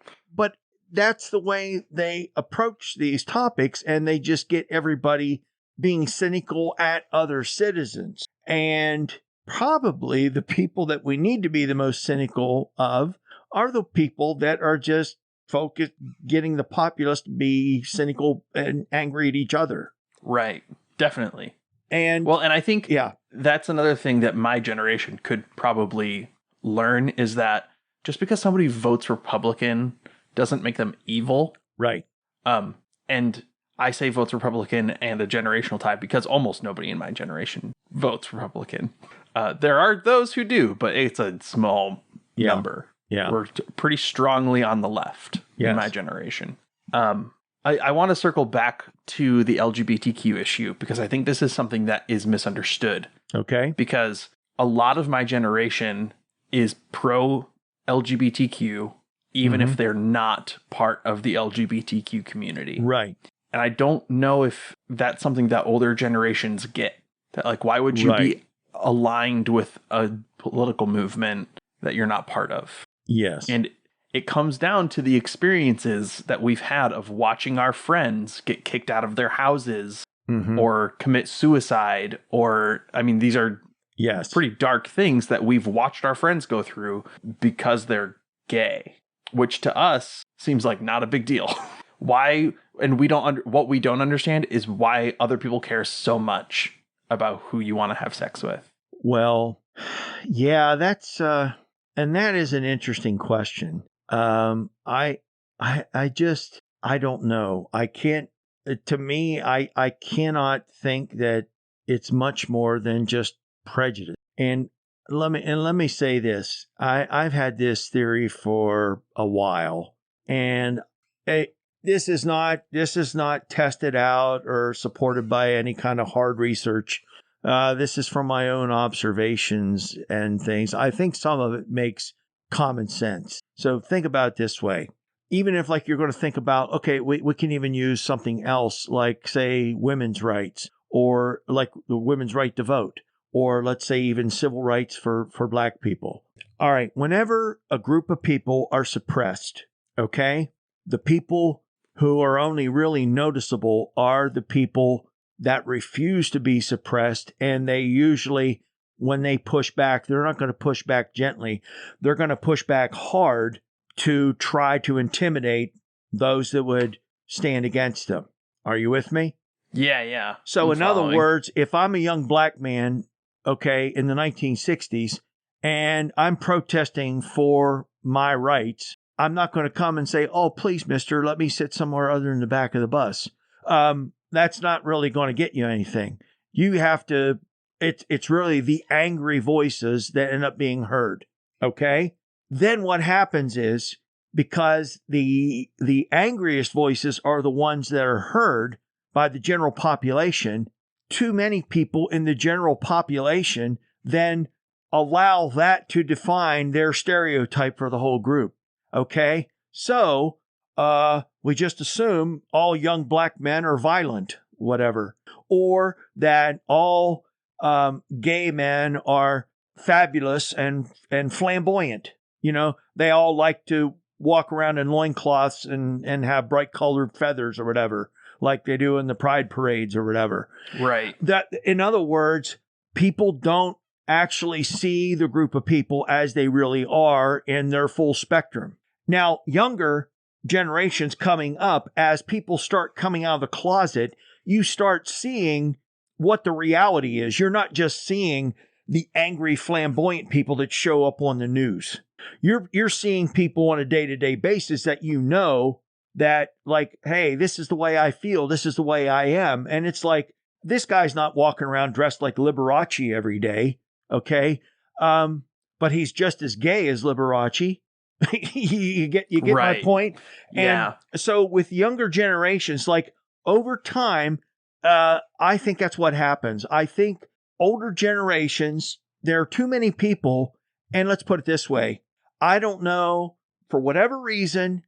that's the way they approach these topics, and they just get everybody being cynical at other citizens. And probably the people that we need to be the most cynical of are the people that are just focused, getting the populace to be cynical and angry at each other. Right. Definitely. And I think that's another thing that my generation could probably learn, is that just because somebody votes Republican doesn't make them evil. Right. And I say votes Republican and a generational tie because almost nobody in my generation votes Republican. There are those who do, but it's a small number. Yeah. We're pretty strongly on the left in my generation. I want to circle back to the LGBTQ issue because I think this is something that is misunderstood. Okay. Because a lot of my generation is pro LGBTQ, even if they're not part of the LGBTQ community. Right. And I don't know if that's something that older generations get. That, like, why would you be aligned with a political movement that you're not part of? Yes. And it comes down to the experiences that we've had of watching our friends get kicked out of their houses or commit suicide. Or, I mean, these are pretty dark things that we've watched our friends go through because they're gay, which to us seems like not a big deal. Why? And what we don't understand is why other people care so much about who you want to have sex with. Well, yeah, that's and that is an interesting question. I don't know. I can't. To me, I cannot think that it's much more than just prejudice. And let me say this. I've had this theory for a while, and this is not tested out or supported by any kind of hard research. This is from my own observations and things. I think some of it makes common sense. So think about it this way. Even if like you're going to think about, okay, we can even use something else like, say, women's rights, or like the women's right to vote, or let's say even civil rights for Black people. All right, whenever a group of people are suppressed, okay, the people who are only really noticeable are the people that refuse to be suppressed, and they usually, when they push back, they're not going to push back gently. They're going to push back hard to try to intimidate those that would stand against them. Are you with me? Yeah. So in other words, if I'm a young Black man, okay, in the 1960s, and I'm protesting for my rights, I'm not going to come and say, oh, please, mister, let me sit somewhere other than the back of the bus. That's not really going to get you anything. You have to, it's really the angry voices that end up being heard, okay? Then what happens is, because the angriest voices are the ones that are heard by the general population, too many people in the general population then allow that to define their stereotype for the whole group, okay? So we just assume all young Black men are violent, whatever, or that all gay men are fabulous and flamboyant. You know, they all like to walk around in loincloths and have bright colored feathers or whatever, like they do in the pride parades or whatever. Right. That, in other words, people don't actually see the group of people as they really are in their full spectrum. Now, younger generations coming up, as people start coming out of the closet, you start seeing what the reality is. You're not just seeing the angry, flamboyant people that show up on the news. You're seeing people on a day-to-day basis that you know that, like, hey, this is the way I feel, this is the way I am. And it's like, this guy's not walking around dressed like Liberace every day, okay? But he's just as gay as Liberace. you get right. My point? Yeah. And so with younger generations, like, over time, I think that's what happens. I think older generations, there are too many people, and let's put it this way. I don't know, for whatever reason,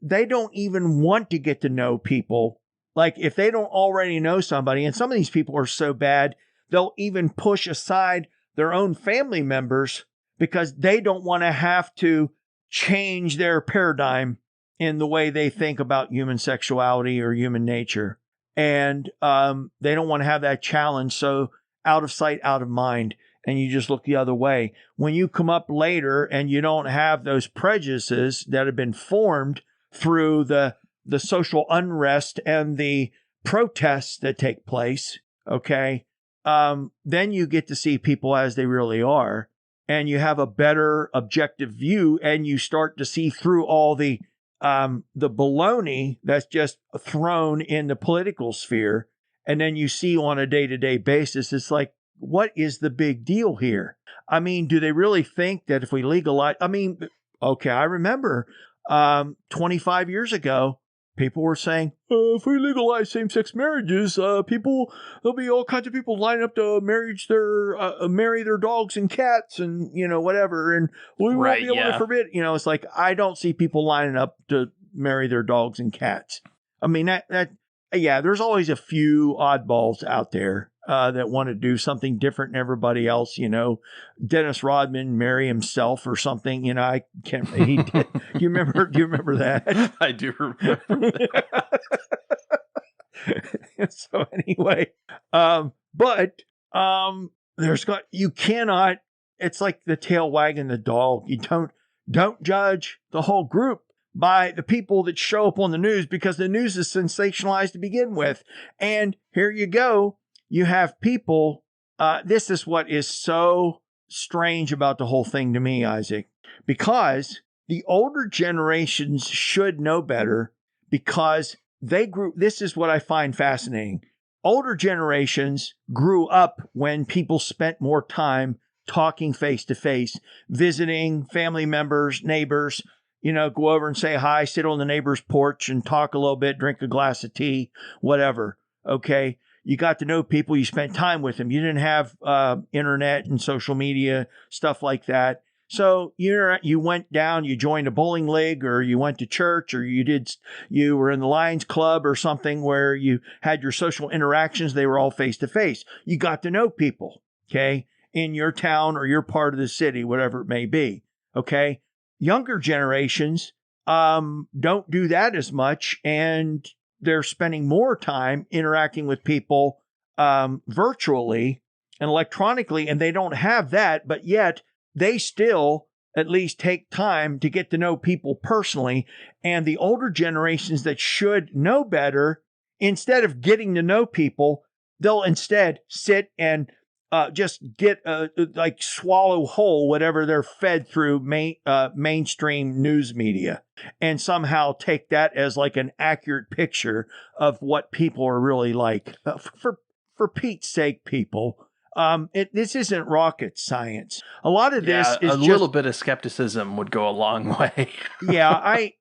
they don't even want to get to know people. Like, if they don't already know somebody, and some of these people are so bad, they'll even push aside their own family members because they don't want to have to change their paradigm in the way they think about human sexuality or human nature. And they don't want to have that challenge. So out of sight, out of mind. And you just look the other way. When you come up later and you don't have those prejudices that have been formed through the social unrest and the protests that take place, okay, then you get to see people as they really are. And you have a better objective view, and you start to see through all the baloney that's just thrown in the political sphere. And then you see on a day-to-day basis, it's like, what is the big deal here? I mean, do they really think that if we legalize, okay, I remember 25 years ago, people were saying, if we legalize same-sex marriages, there'll be all kinds of people lining up to marry their dogs and cats and, whatever. And we won't be able to forbid, it's like, I don't see people lining up to marry their dogs and cats. I mean, there's always a few oddballs out there that want to do something different than everybody else. Dennis Rodman marry himself or something. I can't. He did. Do you remember that? I do remember that. So anyway, you cannot. It's like the tail wagging the dog. You don't judge the whole group by the people that show up on the news, because the news is sensationalized to begin with. And here you go. You have people, this is what is so strange about the whole thing to me, Isaac, because the older generations should know better, because this is what I find fascinating. Older generations grew up when people spent more time talking face to face, visiting family members, neighbors, go over and say hi, sit on the neighbor's porch and talk a little bit, drink a glass of tea, whatever. Okay. You got to know people. You spent time with them. You didn't have internet and social media, stuff like that. So you went down, you joined a bowling league, or you went to church, or you were in the Lions Club or something where you had your social interactions. They were all face to face. You got to know people, okay, in your town or your part of the city, whatever it may be. Okay. Younger generations don't do that as much, and they're spending more time interacting with people virtually and electronically, and they don't have that, but yet they still at least take time to get to know people personally. And the older generations that should know better, instead of getting to know people, they'll instead sit and just get swallow whole whatever they're fed through mainstream news media, and somehow take that as like an accurate picture of what people are really like. For Pete's sake, people. This isn't rocket science. A lot of this is a little bit of skepticism would go a long way. It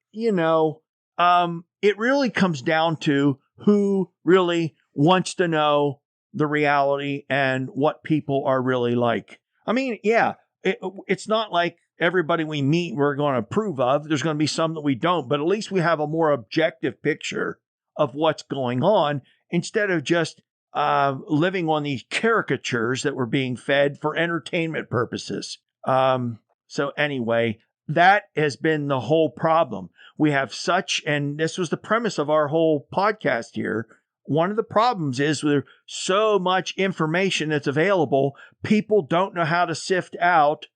really comes down to who really wants to know the reality and what people are really like. I mean, it's not like everybody we meet we're going to approve of. There's going to be some that we don't, but at least we have a more objective picture of what's going on, instead of just living on these caricatures that were being fed for entertainment purposes. So anyway, that has been the whole problem. We have and this was the premise of our whole podcast here. One of the problems is there's so much information that's available, people don't know how to sift out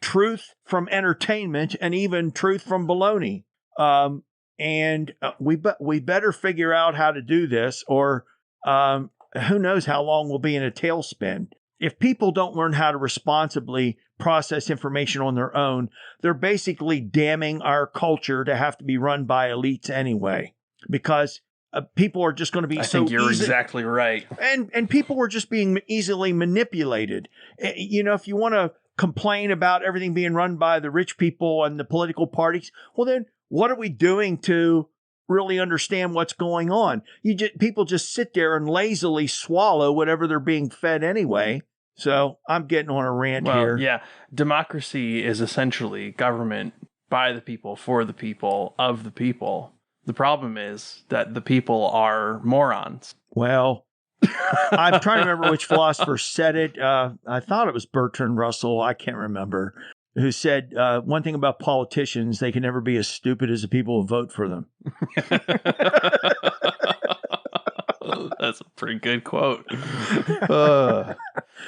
truth from entertainment and even truth from baloney. And we better figure out how to do this, or who knows how long we'll be in a tailspin. If people don't learn how to responsibly process information on their own, they're basically damning our culture to have to be run by elites anyway, because people are just going to be I think you're exactly right. And people are just being easily manipulated. If you want to complain about everything being run by the rich people and the political parties, well, then what are we doing to really understand what's going on? People just sit there and lazily swallow whatever they're being fed anyway. So I'm getting on a rant here. Yeah. Democracy is essentially government by the people, for the people, of the people. The problem is that the people are morons. Well, I'm trying to remember which philosopher said it. I thought it was Bertrand Russell. I can't remember. Who said one thing about politicians, they can never be as stupid as the people who vote for them. That's a pretty good quote.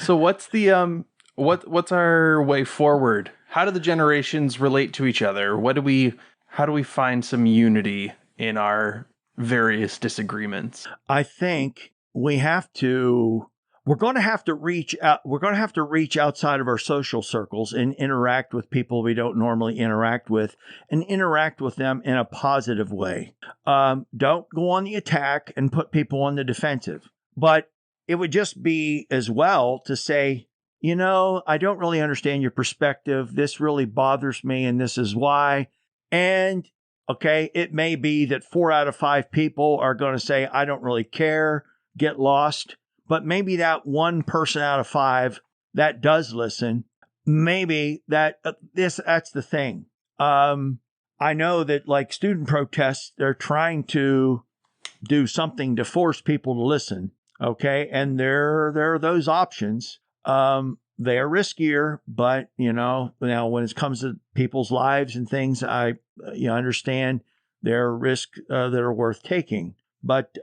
So what's the what's our way forward? How do the generations relate to each other? How do we find some unity in our various disagreements? I think we're going to have to reach out. We're going to have to reach outside of our social circles and interact with people we don't normally interact with, and interact with them in a positive way. Don't go on the attack and put people on the defensive. But it would just be as well to say, I don't really understand your perspective. This really bothers me, and this is why. And okay, it may be that 4 out of 5 people are going to say, I don't really care, get lost. But maybe that one person out of 5 that does listen, maybe that's the thing. I know that like student protests, they're trying to do something to force people to listen. Okay. And there are those options. They are riskier, but now when it comes to people's lives and things, I understand there are risks that are worth taking. But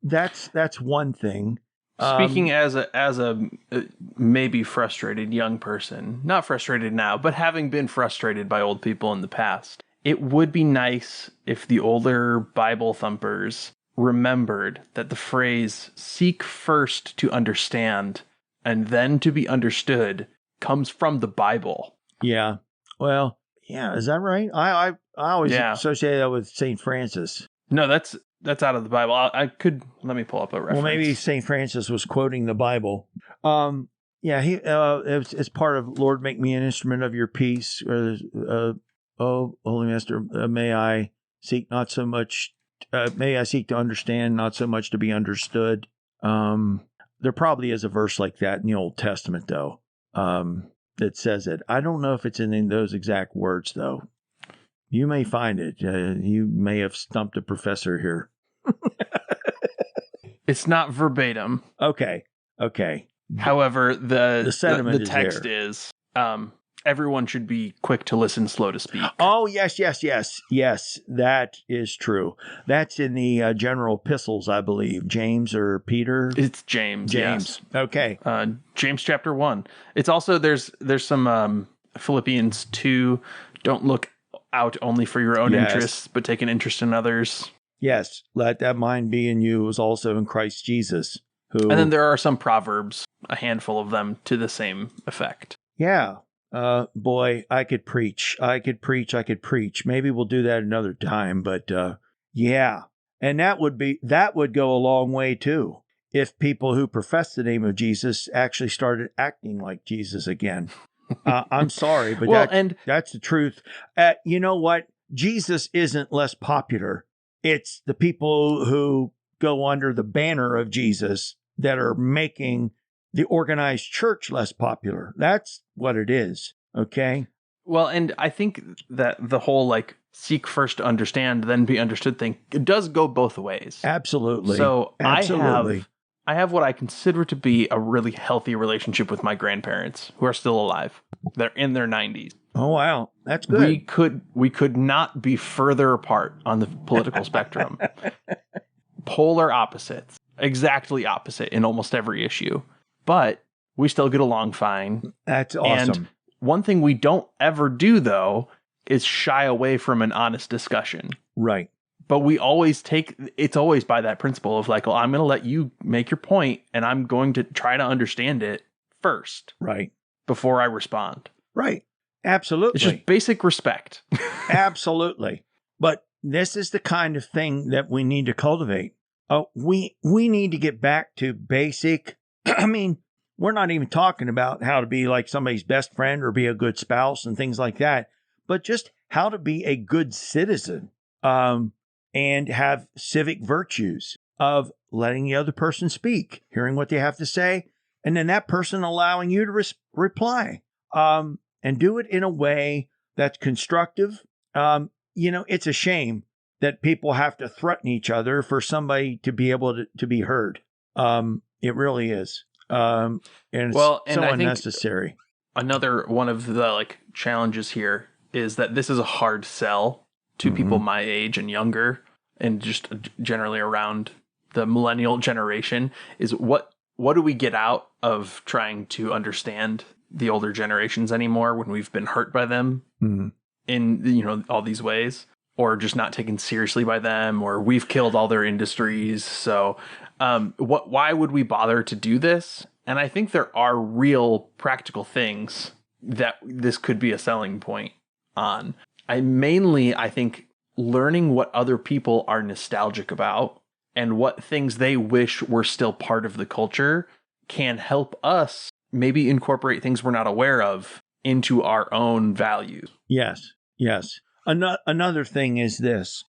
that's one thing. Speaking as a maybe frustrated young person, not frustrated now, but having been frustrated by old people in the past, it would be nice if the older Bible thumpers remembered that the phrase "seek first to understand and then to be understood" comes from the Bible. Yeah. Well, yeah. Is that right? I always associate that with St. Francis. No, that's out of the Bible. Let me pull up a reference. Well, maybe St. Francis was quoting the Bible. It's part of Lord, make me an instrument of your peace, or oh, Holy Master, may I seek not so much, may I seek to understand, not so much to be understood. There probably is a verse like that in the Old Testament, though, that says it. I don't know if it's in those exact words, though. You may find it. You may have stumped a professor here. It's not verbatim. Okay. However, the sentiment the is text there. is everyone should be quick to listen, slow to speak. Oh, yes. That is true. That's in the general epistles, I believe. James or Peter? It's James. Yes. Okay. James chapter 1. It's also there's some Philippians 2. Don't look out only for your own interests, but take an interest in others. Yes. Let that mind be in you was also in Christ Jesus. And then there are some proverbs, a handful of them, to the same effect. Yeah. Boy, I could preach. Maybe we'll do that another time, but yeah. And that would go a long way too, if people who profess the name of Jesus actually started acting like Jesus again. I'm sorry, but that's the truth. You know what? Jesus isn't less popular. It's the people who go under the banner of Jesus that are making the organized church less popular. That's what it is. Okay. Well, and I think that the whole like seek first to understand, then be understood thing, it does go both ways. Absolutely. So absolutely. I have what I consider to be a really healthy relationship with my grandparents who are still alive. They're in their 90s. Oh, wow. That's good. We could not be further apart on the political spectrum. Polar opposites. Exactly opposite in almost every issue. But we still get along fine. That's awesome. And one thing we don't ever do, though, is shy away from an honest discussion. Right. But we always it's always by that principle of like, well, I'm going to let you make your point and I'm going to try to understand it first. Right. Before I respond. Right. Absolutely. It's just basic respect. Absolutely. But this is the kind of thing that we need to cultivate. We need to get back to basic. I mean, we're not even talking about how to be like somebody's best friend or be a good spouse and things like that, but just how to be a good citizen. And have civic virtues of letting the other person speak, hearing what they have to say, and then that person allowing you to reply, and do it in a way that's constructive. It's a shame that people have to threaten each other for somebody to be able to be heard. It really is. And it's so unnecessary. Another one of the like challenges here is that this is a hard sell to people my age and younger, and just generally around the millennial generation, is what do we get out of trying to understand the older generations anymore when we've been hurt by them in all these ways, or just not taken seriously by them, or we've killed all their industries. So why would we bother to do this? And I think there are real practical things that this could be a selling point on. I think learning what other people are nostalgic about and what things they wish were still part of the culture can help us maybe incorporate things we're not aware of into our own values. Yes. Another thing is this.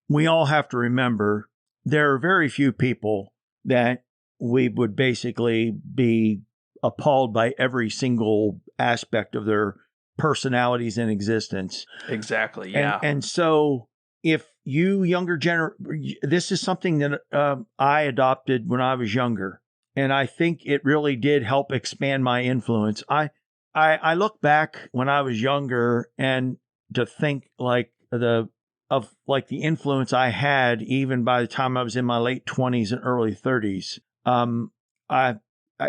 We all have to remember there are very few people that we would basically be appalled by every single aspect of their personalities in existence. Exactly. Yeah. And so if you this is something that I adopted when I was younger, and I think it really did help expand my influence. I look back when I was younger and to think like the influence I had even by the time I was in my late 20s and early 30s.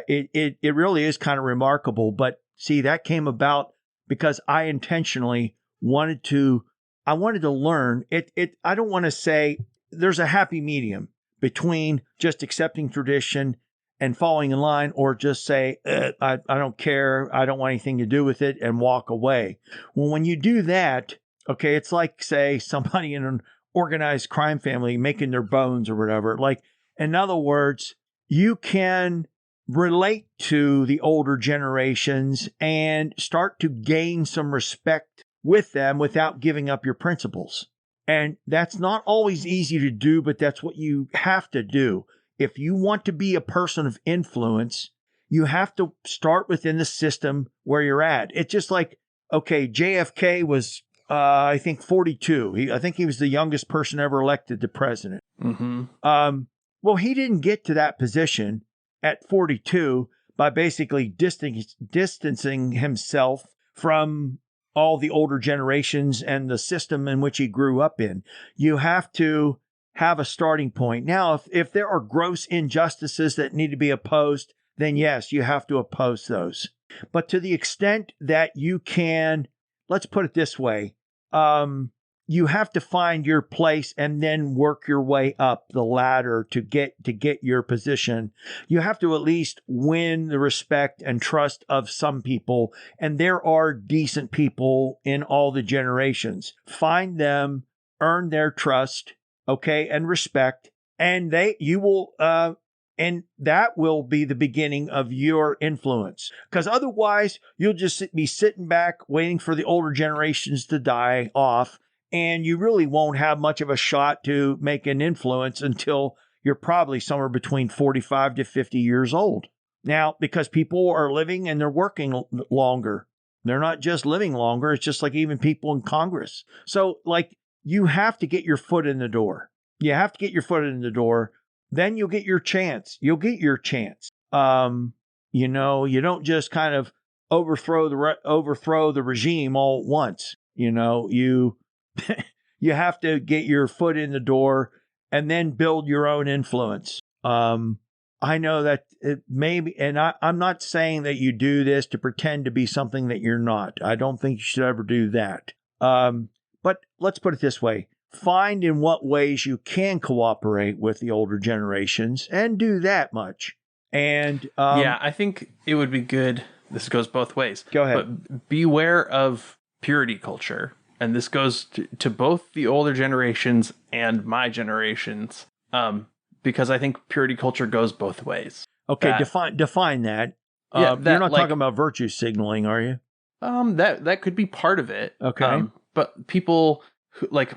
It really is kind of remarkable. But see, that came about because I intentionally wanted to learn it. I don't want to say there's a happy medium between just accepting tradition and falling in line, or just say, I don't care, I don't want anything to do with it, and walk away. Well, when you do that, okay, it's like, say, somebody in an organized crime family making their bones or whatever. Like, in other words, you can relate to the older generations and start to gain some respect with them without giving up your principles. And that's not always easy to do, but that's what you have to do. If you want to be a person of influence, you have to start within the system where you're at. It's just like, okay, JFK was, I think, 42. I think he was the youngest person ever elected to president. Mm-hmm. Well, he didn't get to that position at 42 by basically distancing himself from all the older generations and the system in which he grew up in. You have to have a starting point. Now, if there are gross injustices that need to be opposed, then yes, you have to oppose those. But to the extent that you can, let's put it this way, you have to find your place and then work your way up the ladder to get your position. You have to at least win the respect and trust of some people. And there are decent people in all the generations. Find them, earn their trust, okay, and respect. And and that will be the beginning of your influence. Because otherwise, you'll just be sitting back waiting for the older generations to die off. And you really won't have much of a shot to make an influence until you're probably somewhere between 45 to 50 years old. Now, because people are living and they're working longer. They're not just living longer. It's just like even people in Congress. So, like, you have to get your foot in the door. You have to get your foot in the door. Then you'll get your chance. You'll get your chance. You don't just kind of overthrow the regime all at once. You have to get your foot in the door and then build your own influence. I know that it may be, and I'm not saying that you do this to pretend to be something that you're not. I don't think you should ever do that. But let's put it this way. Find in what ways you can cooperate with the older generations and do that much. And I think it would be good. This goes both ways. Go ahead. But beware of purity culture. And this goes to both the older generations and my generations, because I think purity culture goes both ways. Okay, define that. You're not talking about virtue signaling, are you? That could be part of it. Okay. But people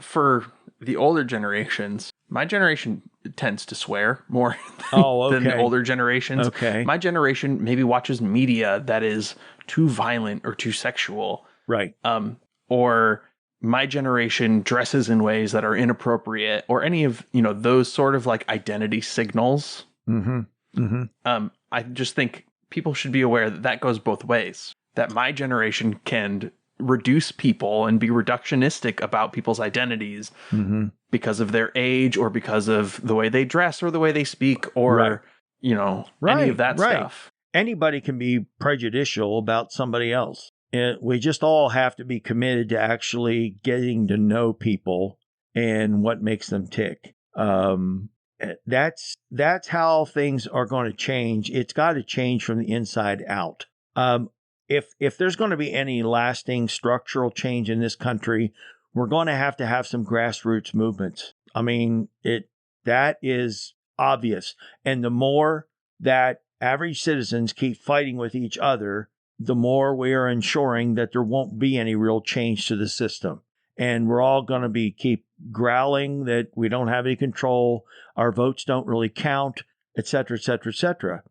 for the older generations, my generation tends to swear more than the older generations. Okay. My generation maybe watches media that is too violent or too sexual. Right. Or my generation dresses in ways that are inappropriate, or any of, those sort of like identity signals. Mm-hmm. Mm-hmm. I just think people should be aware that goes both ways, that my generation can reduce people and be reductionistic about people's identities because of their age or because of the way they dress or the way they speak or, any of that stuff. Anybody can be prejudicial about somebody else. We just all have to be committed to actually getting to know people and what makes them tick. That's how things are going to change. It's got to change from the inside out. If there's going to be any lasting structural change in this country, we're going to have some grassroots movements. I mean, that is obvious. And the more that average citizens keep fighting with each other, the more we are ensuring that there won't be any real change to the system. And we're all going to keep growling that we don't have any control, our votes don't really count, et cetera, et cetera, et cetera.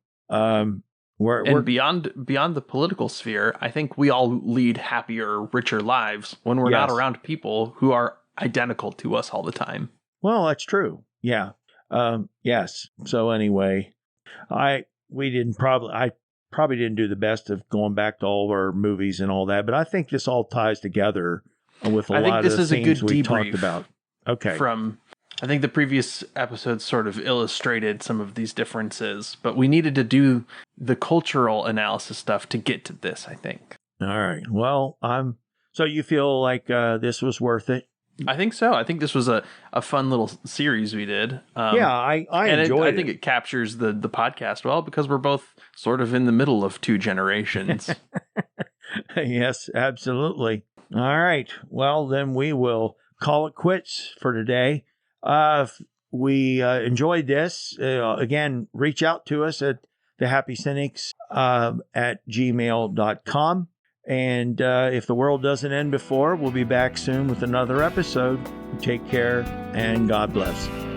We're beyond the political sphere, I think we all lead happier, richer lives when we're not around people who are identical to us all the time. Well, that's true. Yeah. Yes. So anyway, I probably didn't do the best of going back to all of our movies and all that, but I think this all ties together with a lot of the themes we talked about. Okay. I think the previous episodes sort of illustrated some of these differences, but we needed to do the cultural analysis stuff to get to this, I think. All right. Well, so you feel like this was worth it? I think so. I think this was a fun little series we did. I enjoyed it. I think it captures the podcast well because we're both sort of in the middle of two generations. Yes, absolutely. All right. Well, then we will call it quits for today. If we enjoyed this, again, reach out to us at thehappycynics at gmail.com. And if the world doesn't end before, we'll be back soon with another episode. Take care and God bless.